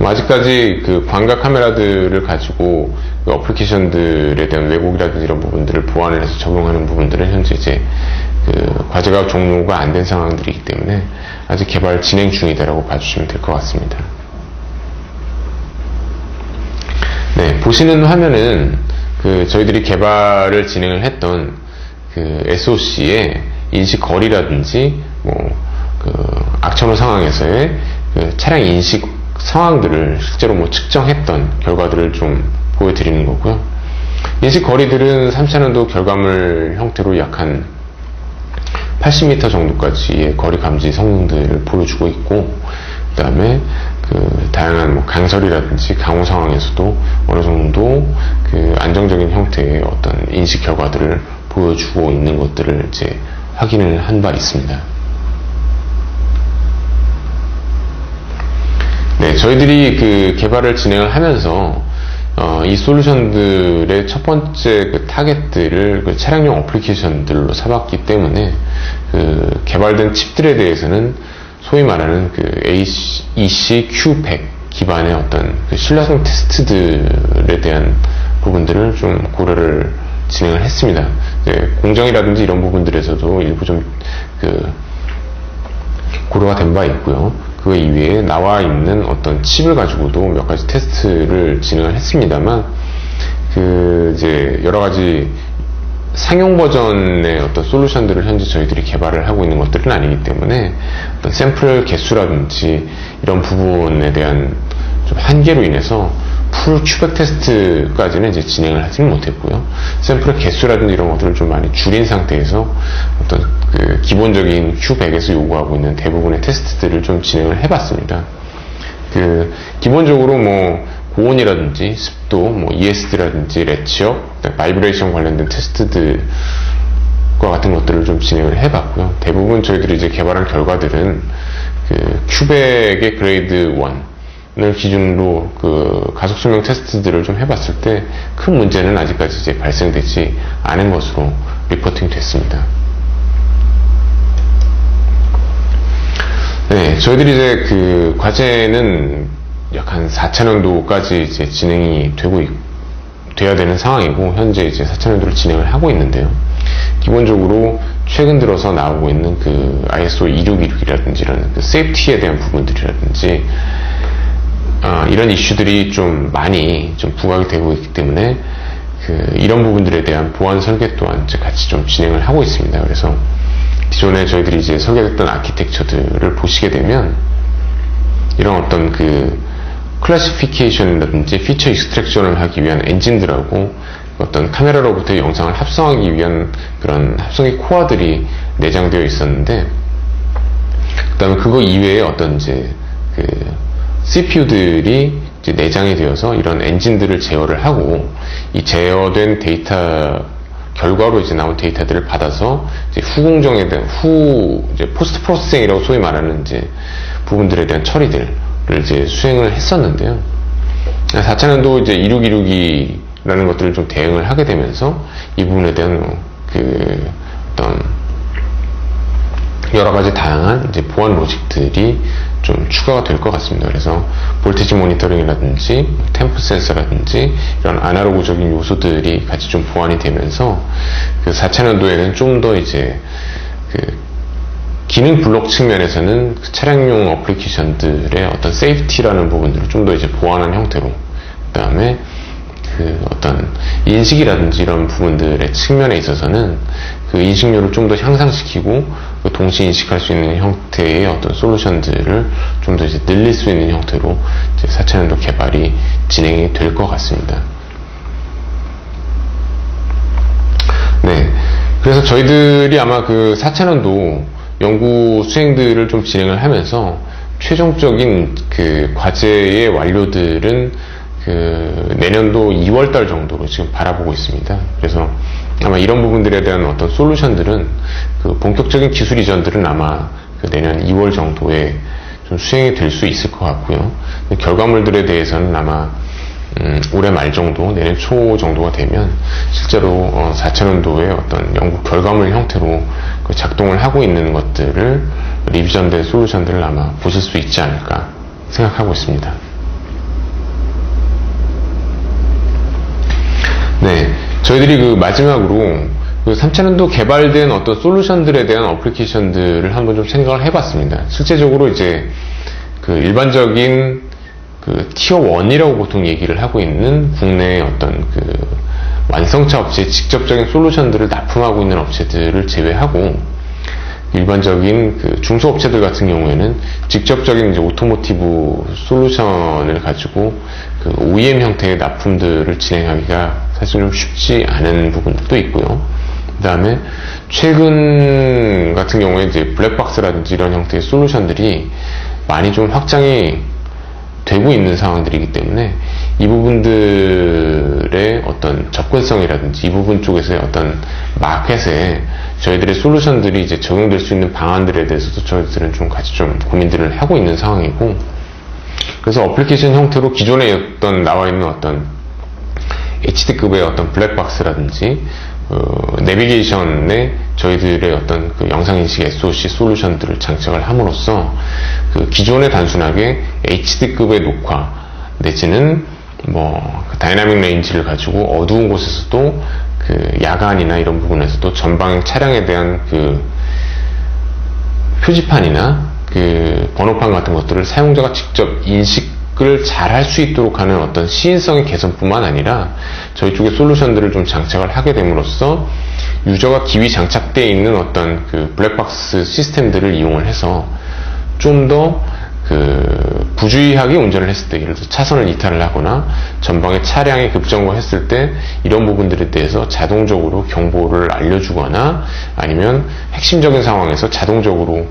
아직까지 그 광각 카메라들을 가지고 그 어플리케이션들에 대한 왜곡이라든지 이런 부분들을 보완을 해서 적용하는 부분들은 현재 이제 그 과제가 종료가 안 된 상황들이기 때문에 아직 개발 진행 중이다라고 봐주시면 될 것 같습니다. 네, 보시는 화면은 그 저희들이 개발을 진행을 했던 그 SOC의 인식 거리라든지 뭐 그 악천후 상황에서의 그 차량 인식 상황들을 실제로 뭐 측정했던 결과들을 좀 보여드리는 거고요. 인식 거리들은 3차년도 결과물 형태로 약 한 80m 정도까지의 거리 감지 성능들을 보여주고 있고, 그 다음에 그 다양한 뭐 강설이라든지 강호 상황에서도 어느 정도 그 안정적인 형태의 어떤 인식 결과들을 보여주고 있는 것들을 이제 확인을 한 바 있습니다. 네, 저희들이 그 개발을 진행을 하면서 이 솔루션들의 첫 번째 그 타겟들을 그 차량용 어플리케이션들로 삼았기 때문에 그 개발된 칩들에 대해서는 소위 말하는 그 AEC Q100 기반의 어떤 그 신뢰성 테스트들에 대한 부분들을 좀 고려를 진행을 했습니다. 이제 공정이라든지 이런 부분들에서도 일부 좀 그 고려가 된 바 있고요. 그 이외에 나와 있는 어떤 칩을 가지고도 몇 가지 테스트를 진행을 했습니다만, 그 이제 여러 가지 상용 버전의 어떤 솔루션들을 현재 저희들이 개발을 하고 있는 것들은 아니기 때문에 어떤 샘플 개수라든지 이런 부분에 대한 좀 한계로 인해서 풀 큐백 테스트까지는 이제 진행을 하지는 못했고요. 샘플의 개수라든지 이런 것들을 좀 많이 줄인 상태에서 어떤 그 기본적인 Q100에서 요구하고 있는 대부분의 테스트들을 좀 진행을 해봤습니다. 기본적으로 뭐 고온이라든지 습도, 뭐 ESD라든지 레치업, 바이브레이션 관련된 테스트들과 같은 것들을 좀 진행을 해봤고요. 대부분 저희들이 이제 개발한 결과들은 큐벡의 그레이드 1을 기준으로 가속 수명 테스트들을 좀 해봤을 때 큰 문제는 아직까지 이제 발생되지 않은 것으로 리포팅 됐습니다. 네, 저희들이 이제 과제는 약 한 4차년도까지 이제 진행이 돼야 되는 상황이고, 현재 이제 4차년도를 진행을 하고 있는데요. 기본적으로 최근 들어서 나오고 있는 ISO 26261이라든지 이런 세이프티에 대한 부분들이라든지, 이런 이슈들이 좀 많이 좀 부각이 되고 있기 때문에, 이런 부분들에 대한 보안 설계 또한 이제 같이 좀 진행을 하고 있습니다. 그래서 기존에 저희들이 이제 설계했던 아키텍처들을 보시게 되면, 이런 어떤 클래시피케이션이라든지 피처 익스트랙션을 하기 위한 엔진들하고 어떤 카메라로부터 영상을 합성하기 위한 그런 합성의 코어들이 내장되어 있었는데, 그 다음에 그거 이외에 어떤 이제 CPU들이 이제 내장이 되어서 이런 엔진들을 제어를 하고, 이 제어된 데이터 결과로 이제 나온 데이터들을 받아서 이제 후공정에 대한 이제 포스트 프로세싱이라고 소위 말하는 이제 부분들에 대한 처리들을 이제 수행을 했었는데요. 4차년도 이제 26262라는 것들을 좀 대응을 하게 되면서 이 부분에 대한 어떤 여러 가지 다양한 이제 보안 로직들이 좀 추가가 될 것 같습니다. 그래서 볼티지 모니터링이라든지 템프 센서라든지 이런 아날로그적인 요소들이 같이 좀 보완이 되면서 4차년도에는 좀 더 이제 기능 블록 측면에서는 차량용 어플리케이션들의 어떤 세이프티라는 부분들을 좀 더 이제 보완한 형태로, 그 다음에 어떤 인식이라든지 이런 부분들의 측면에 있어서는 인식률을 좀 더 향상시키고 동시 인식할 수 있는 형태의 어떤 솔루션들을 좀 더 이제 늘릴 수 있는 형태로 이제 4차년도 개발이 진행이 될 것 같습니다. 네. 그래서 저희들이 아마 4차년도 연구 수행들을 좀 진행을 하면서 최종적인 과제의 완료들은 내년도 2월달 정도로 지금 바라보고 있습니다. 그래서 아마 이런 부분들에 대한 어떤 솔루션들은 본격적인 기술 이전들은 아마 내년 2월 정도에 좀 수행이 될 수 있을 것 같고요. 결과물들에 대해서는 아마 올해 말 정도, 내년 초 정도가 되면 실제로 4차년도의 어떤 연구 결과물 형태로 작동을 하고 있는 것들을 리비전된 솔루션들을 아마 보실 수 있지 않을까 생각하고 있습니다. 네, 저희들이 마지막으로 3차년도 개발된 어떤 솔루션들에 대한 어플리케이션들을 한번 좀 생각을 해봤습니다. 실제적으로 이제 일반적인 티어 1이라고 보통 얘기를 하고 있는 국내의 어떤 완성차 업체의 직접적인 솔루션들을 납품하고 있는 업체들을 제외하고, 일반적인 중소업체들 같은 경우에는 직접적인 이제 오토모티브 솔루션을 가지고 OEM 형태의 납품들을 진행하기가 사실 좀 쉽지 않은 부분들도 있고요. 그 다음에 최근 같은 경우에 이제 블랙박스라든지 이런 형태의 솔루션들이 많이 좀 확장이 되고 있는 상황들이기 때문에 이 부분들의 어떤 접근성이라든지 이 부분 쪽에서의 어떤 마켓에 저희들의 솔루션들이 이제 적용될 수 있는 방안들에 대해서도 저희들은 좀 같이 좀 고민들을 하고 있는 상황이고, 그래서 어플리케이션 형태로 기존에 나와 있는 어떤 HD급의 어떤 블랙박스라든지 내비게이션에 저희들의 어떤 영상인식 SOC 솔루션들을 장착을 함으로써 기존에 단순하게 HD급의 녹화 내지는 다이나믹 레인지를 가지고 어두운 곳에서도 야간이나 이런 부분에서도 전방 차량에 대한 표지판이나 번호판 같은 것들을 사용자가 직접 인식을 잘 할 수 있도록 하는 어떤 시인성의 개선뿐만 아니라 저희 쪽의 솔루션들을 좀 장착을 하게 됨으로써 유저가 기위 장착되어 있는 어떤 블랙박스 시스템들을 이용을 해서 좀 더 부주의하게 운전을 했을 때, 예를 들어 차선을 이탈을 하거나 전방에 차량이 급정거했을 때 이런 부분들에 대해서 자동적으로 경보를 알려주거나, 아니면 핵심적인 상황에서 자동적으로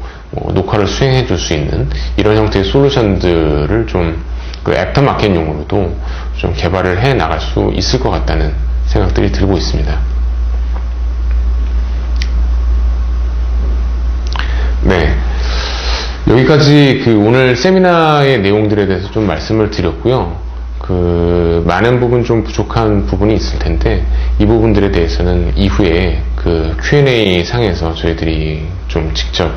녹화를 수행해 줄 수 있는 이런 형태의 솔루션들을 좀 그 애프터마켓용으로도 좀 개발을 해 나갈 수 있을 것 같다는 생각들이 들고 있습니다. 네. 여기까지 그 오늘 세미나의 내용들에 대해서 좀 말씀을 드렸고요. 그 많은 부분 좀 부족한 부분이 있을 텐데 이 부분들에 대해서는 이후에 그 Q&A 상에서 저희들이 좀 직접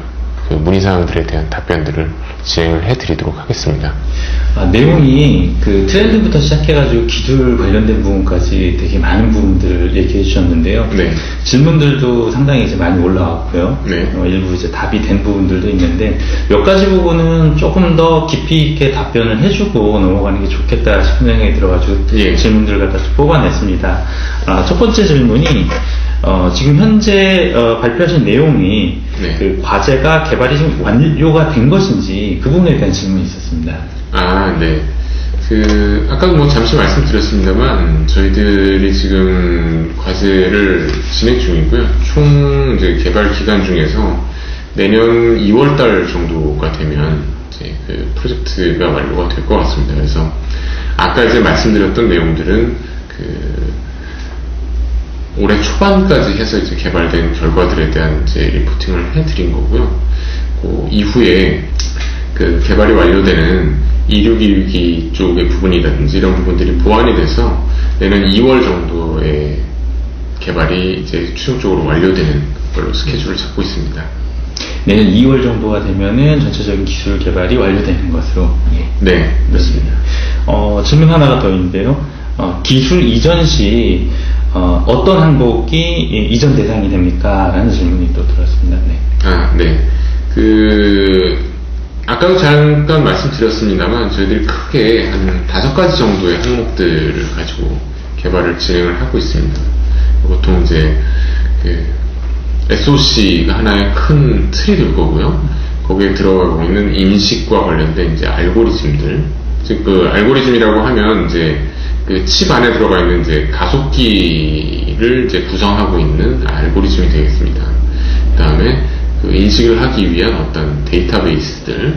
그 문의사항들에 대한 답변들을 진행을 해드리도록 하겠습니다. 내용이 그 트렌드부터 시작해가지고 기술 관련된 부분까지 되게 많은 부분들을 얘기해 주셨는데요. 네. 질문들도 상당히 이제 많이 올라왔고요. 네. 일부 이제 답이 된 부분들도 있는데 몇 가지 부분은 조금 더 깊이 있게 답변을 해주고 넘어가는 게 좋겠다 싶은 생각이 들어가지고 예. 질문들을 갖다 좀 뽑아냈습니다. 첫 번째 질문이 지금 현재 발표하신 내용이 네. 그 과제가 개발이 지금 완료가 된 것인지 그 부분에 대한 질문이 있었습니다. 네. 그, 아까도 뭐 잠시 말씀드렸습니다만, 저희들이 지금 과제를 진행 중이고요. 총 이제 개발 기간 중에서 내년 2월달 정도가 되면 이제 그 프로젝트가 완료가 될 것 같습니다. 그래서 아까 이제 말씀드렸던 내용들은 그 올해 초반까지 해서 이제 개발된 결과들에 대한 이제 리포팅을 해드린 거고요. 그 이후에 그 개발이 완료되는 2612 쪽의 부분이라든지 이런 부분들이 보완이 돼서 내년 2월 정도에 개발이 이제 최종적으로 완료되는 걸로 스케줄을 잡고 있습니다. 내년 2월 정도가 되면은 전체적인 기술 개발이 완료되는 것으로. 예. 네, 그렇습니다. 질문 하나가 더 있는데요. 기술 이전 시 어떤 항목이 이전 대상이 됩니까? 라는 질문이 또 들었습니다. 네. 네. 아까도 잠깐 말씀드렸습니다만 저희들이 크게 한 5가지 정도의 항목들을 가지고 개발을 진행을 하고 있습니다. 보통 이제 그 SOC가 하나의 큰 틀이 될 거고요. 거기에 들어가고 있는 인식과 관련된 이제 알고리즘들, 즉 그 알고리즘이라고 하면 이제 그 칩 안에 들어가 있는 이제 가속기를 이제 구성하고 있는 알고리즘이 되겠습니다. 그 다음에 그 인식을 하기 위한 어떤 데이터베이스들,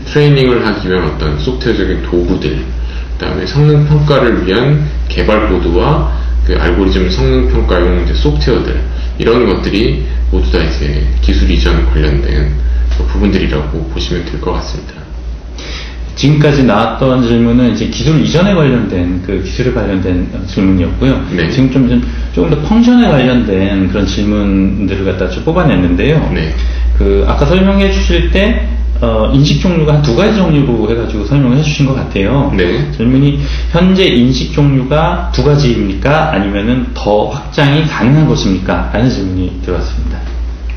트레이닝을 하기 위한 어떤 소프트웨어적인 도구들, 그 다음에 성능 평가를 위한 개발 코드와 그 알고리즘 성능 평가용 이제 소프트웨어들, 이런 것들이 모두 다 이제 기술 이전 관련된 부분들이라고 보시면 될 것 같습니다. 지금까지 나왔던 질문은 이제 기술 이전에 관련된 그 기술에 관련된 질문이었고요. 네. 지금 조금 더 펑션에 관련된 그런 질문들을 갖다 좀 뽑아냈는데요. 네. 그 아까 설명해 주실 때 인식 종류가 한 2가지 종류로 해가지고 설명을 해주신 것 같아요. 네. 질문이 현재 인식 종류가 2가지입니까? 아니면은 더 확장이 가능한 것입니까? 라는 질문이 들어왔습니다.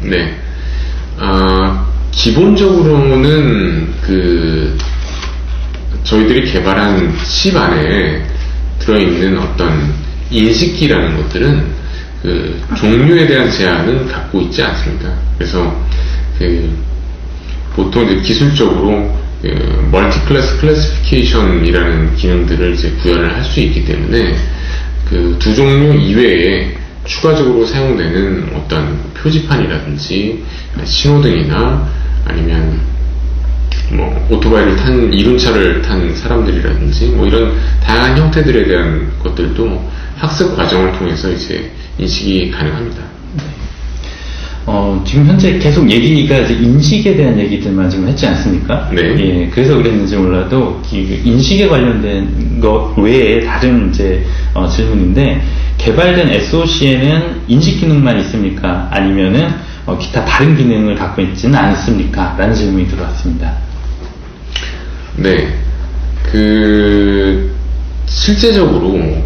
네. 기본적으로는 저희들이 개발한 칩 안에 들어있는 어떤 인식기라는 것들은 그 종류에 대한 제한은 갖고 있지 않습니다. 그래서 보통 이제 기술적으로 멀티클래스 클래시피케이션이라는 기능들을 이제 구현을 할 수 있기 때문에 그 2종류 이외에 추가적으로 사용되는 어떤 표지판이라든지 신호등이나 아니면 뭐 오토바이를 탄 이륜차를 탄 사람들이라든지 뭐 이런 다양한 형태들에 대한 것들도 학습 과정을 통해서 이제 인식이 가능합니다. 지금 현재 계속 얘기가 이제 인식에 대한 얘기들만 지금 했지 않습니까? 네. 예, 그래서 그랬는지 몰라도 인식에 관련된 것 외에 다른 이제 질문인데 개발된 SOC에는 인식 기능만 있습니까? 아니면은 기타 다른 기능을 갖고 있지는 않습니까? 라는 질문이 들어왔습니다. 네. 실제적으로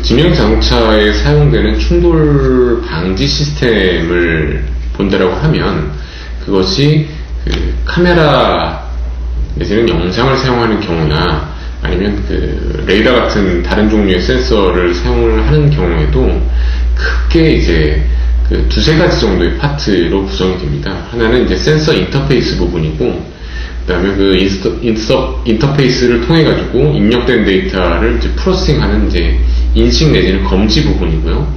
진영 자동차에 사용되는 충돌 방지 시스템을 본다라고 하면 그것이 카메라 내지는 영상을 사용하는 경우나 아니면 레이더 같은 다른 종류의 센서를 사용을 하는 경우에도 크게 이제 2-3가지 정도의 파트로 구성이 됩니다. 하나는 이제 센서 인터페이스 부분이고, 그 다음에 인터페이스를 통해 가지고 입력된 데이터를 이제 프로세싱하는 이제 인식 내지는 검지 부분이고요.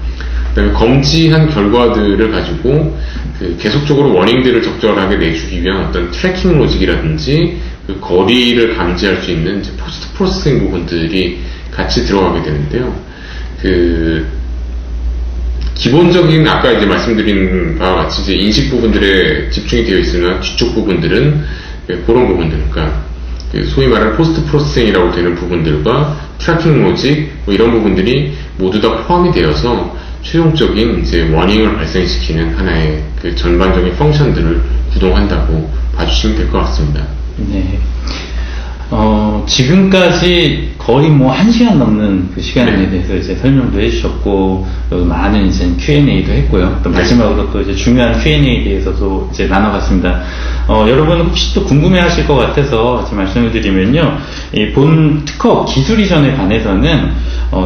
그다음에 검지한 결과들을 가지고 그 계속적으로 워닝들을 적절하게 내주기 위한 어떤 트래킹 로직이라든지 그 거리를 감지할 수 있는 이제 포스트 프로세싱 부분들이 같이 들어가게 되는데요. 그 기본적인 아까 이제 말씀드린 바와 같이 이제 인식 부분들에 집중이 되어 있으면 뒤쪽 부분들은 그런 부분들, 그러니까 그 소위 말하는 포스트 프로세싱이라고 되는 부분들과 트래킹 로직 뭐 이런 부분들이 모두 다 포함이 되어서 최종적인 이제 워닝을 발생시키는 하나의 그 전반적인 펑션들을 구동한다고 봐주시면 될 것 같습니다. 네. 지금까지 거의 뭐 1시간 넘는 그 시간에 네. 대해서 이제 설명도 해주셨고, 또 많은 이제 Q&A도 했고요. 또 마지막으로 또 이제 중요한 Q&A에 대해서도 이제 나눠봤습니다. 여러분 혹시 또 궁금해 하실 것 같아서 이제 말씀을 드리면요. 이 본 특허 기술 이전에 관해서는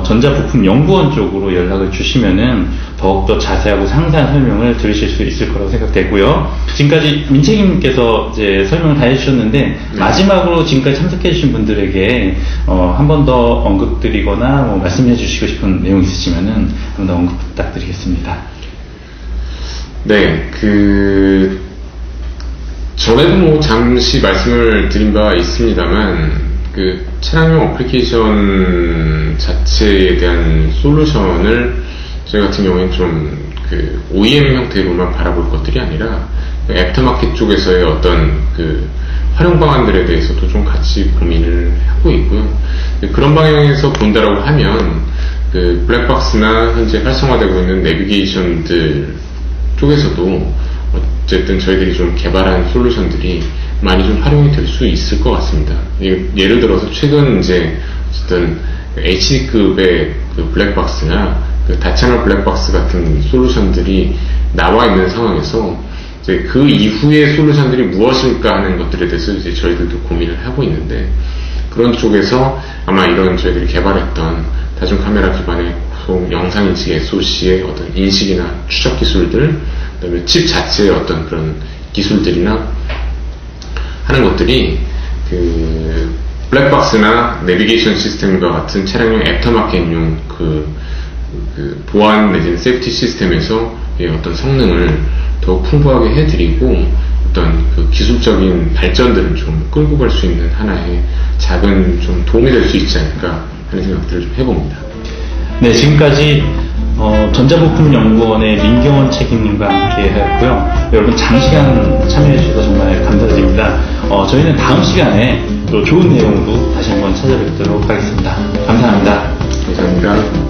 전자부품연구원 쪽으로 연락을 주시면은 더욱더 자세하고 상세한 설명을 들으실 수 있을 거라고 생각되고요. 지금까지 민채님께서 이제 설명을 다 해주셨는데, 마지막으로 지금까지 참석해주신 분들에게 한 번 더 언급드리거나 뭐 말씀해 주시고 싶은 내용 있으시면은 한 번 더 언급 부탁드리겠습니다. 네, 전에도 뭐 잠시 말씀을 드린 바가 있습니다만, 그 차량용 어플리케이션 자체에 대한 솔루션을 저희 같은 경우에는 좀 그 OEM 형태로만 바라볼 것들이 아니라 애프터마켓 쪽에서의 어떤 그 활용 방안들에 대해서도 좀 같이 고민을 하고 있고요. 그런 방향에서 본다라고 하면 그 블랙박스나 현재 활성화되고 있는 내비게이션들 쪽에서도 어쨌든 저희들이 좀 개발한 솔루션들이 많이 좀 활용이 될 수 있을 것 같습니다. 예를 들어서 최근 이제 어쨌든 HD급의 그 블랙박스나 그 다채널 블랙박스 같은 솔루션들이 나와 있는 상황에서 이제 그 이후의 솔루션들이 무엇일까 하는 것들에 대해서 이제 저희들도 고민을 하고 있는데, 그런 쪽에서 아마 이런 저희들이 개발했던 다중 카메라 기반의 영상 인식 SoC의 어떤 인식이나 추적 기술들, 그다음에 칩 자체의 어떤 그런 기술들이나 하는 것들이 그 블랙박스나 내비게이션 시스템과 같은 차량용 애프터마켓용 그 보안 내지는 세이프티 시스템에서 어떤 성능을 더 풍부하게 해드리고 어떤 그 기술적인 발전들을 좀 끌고 갈 수 있는 하나의 작은 좀 도움이 될 수 있지 않을까 하는 생각들을 좀 해봅니다. 네, 지금까지 전자부품연구원의 민경원 책임님과 함께 했고요. 여러분 장시간 참여해 주셔서 정말 감사드립니다. 저희는 다음 시간에 또 좋은 내용으로 다시 한번 찾아뵙도록 하겠습니다. 감사합니다. 감사합니다.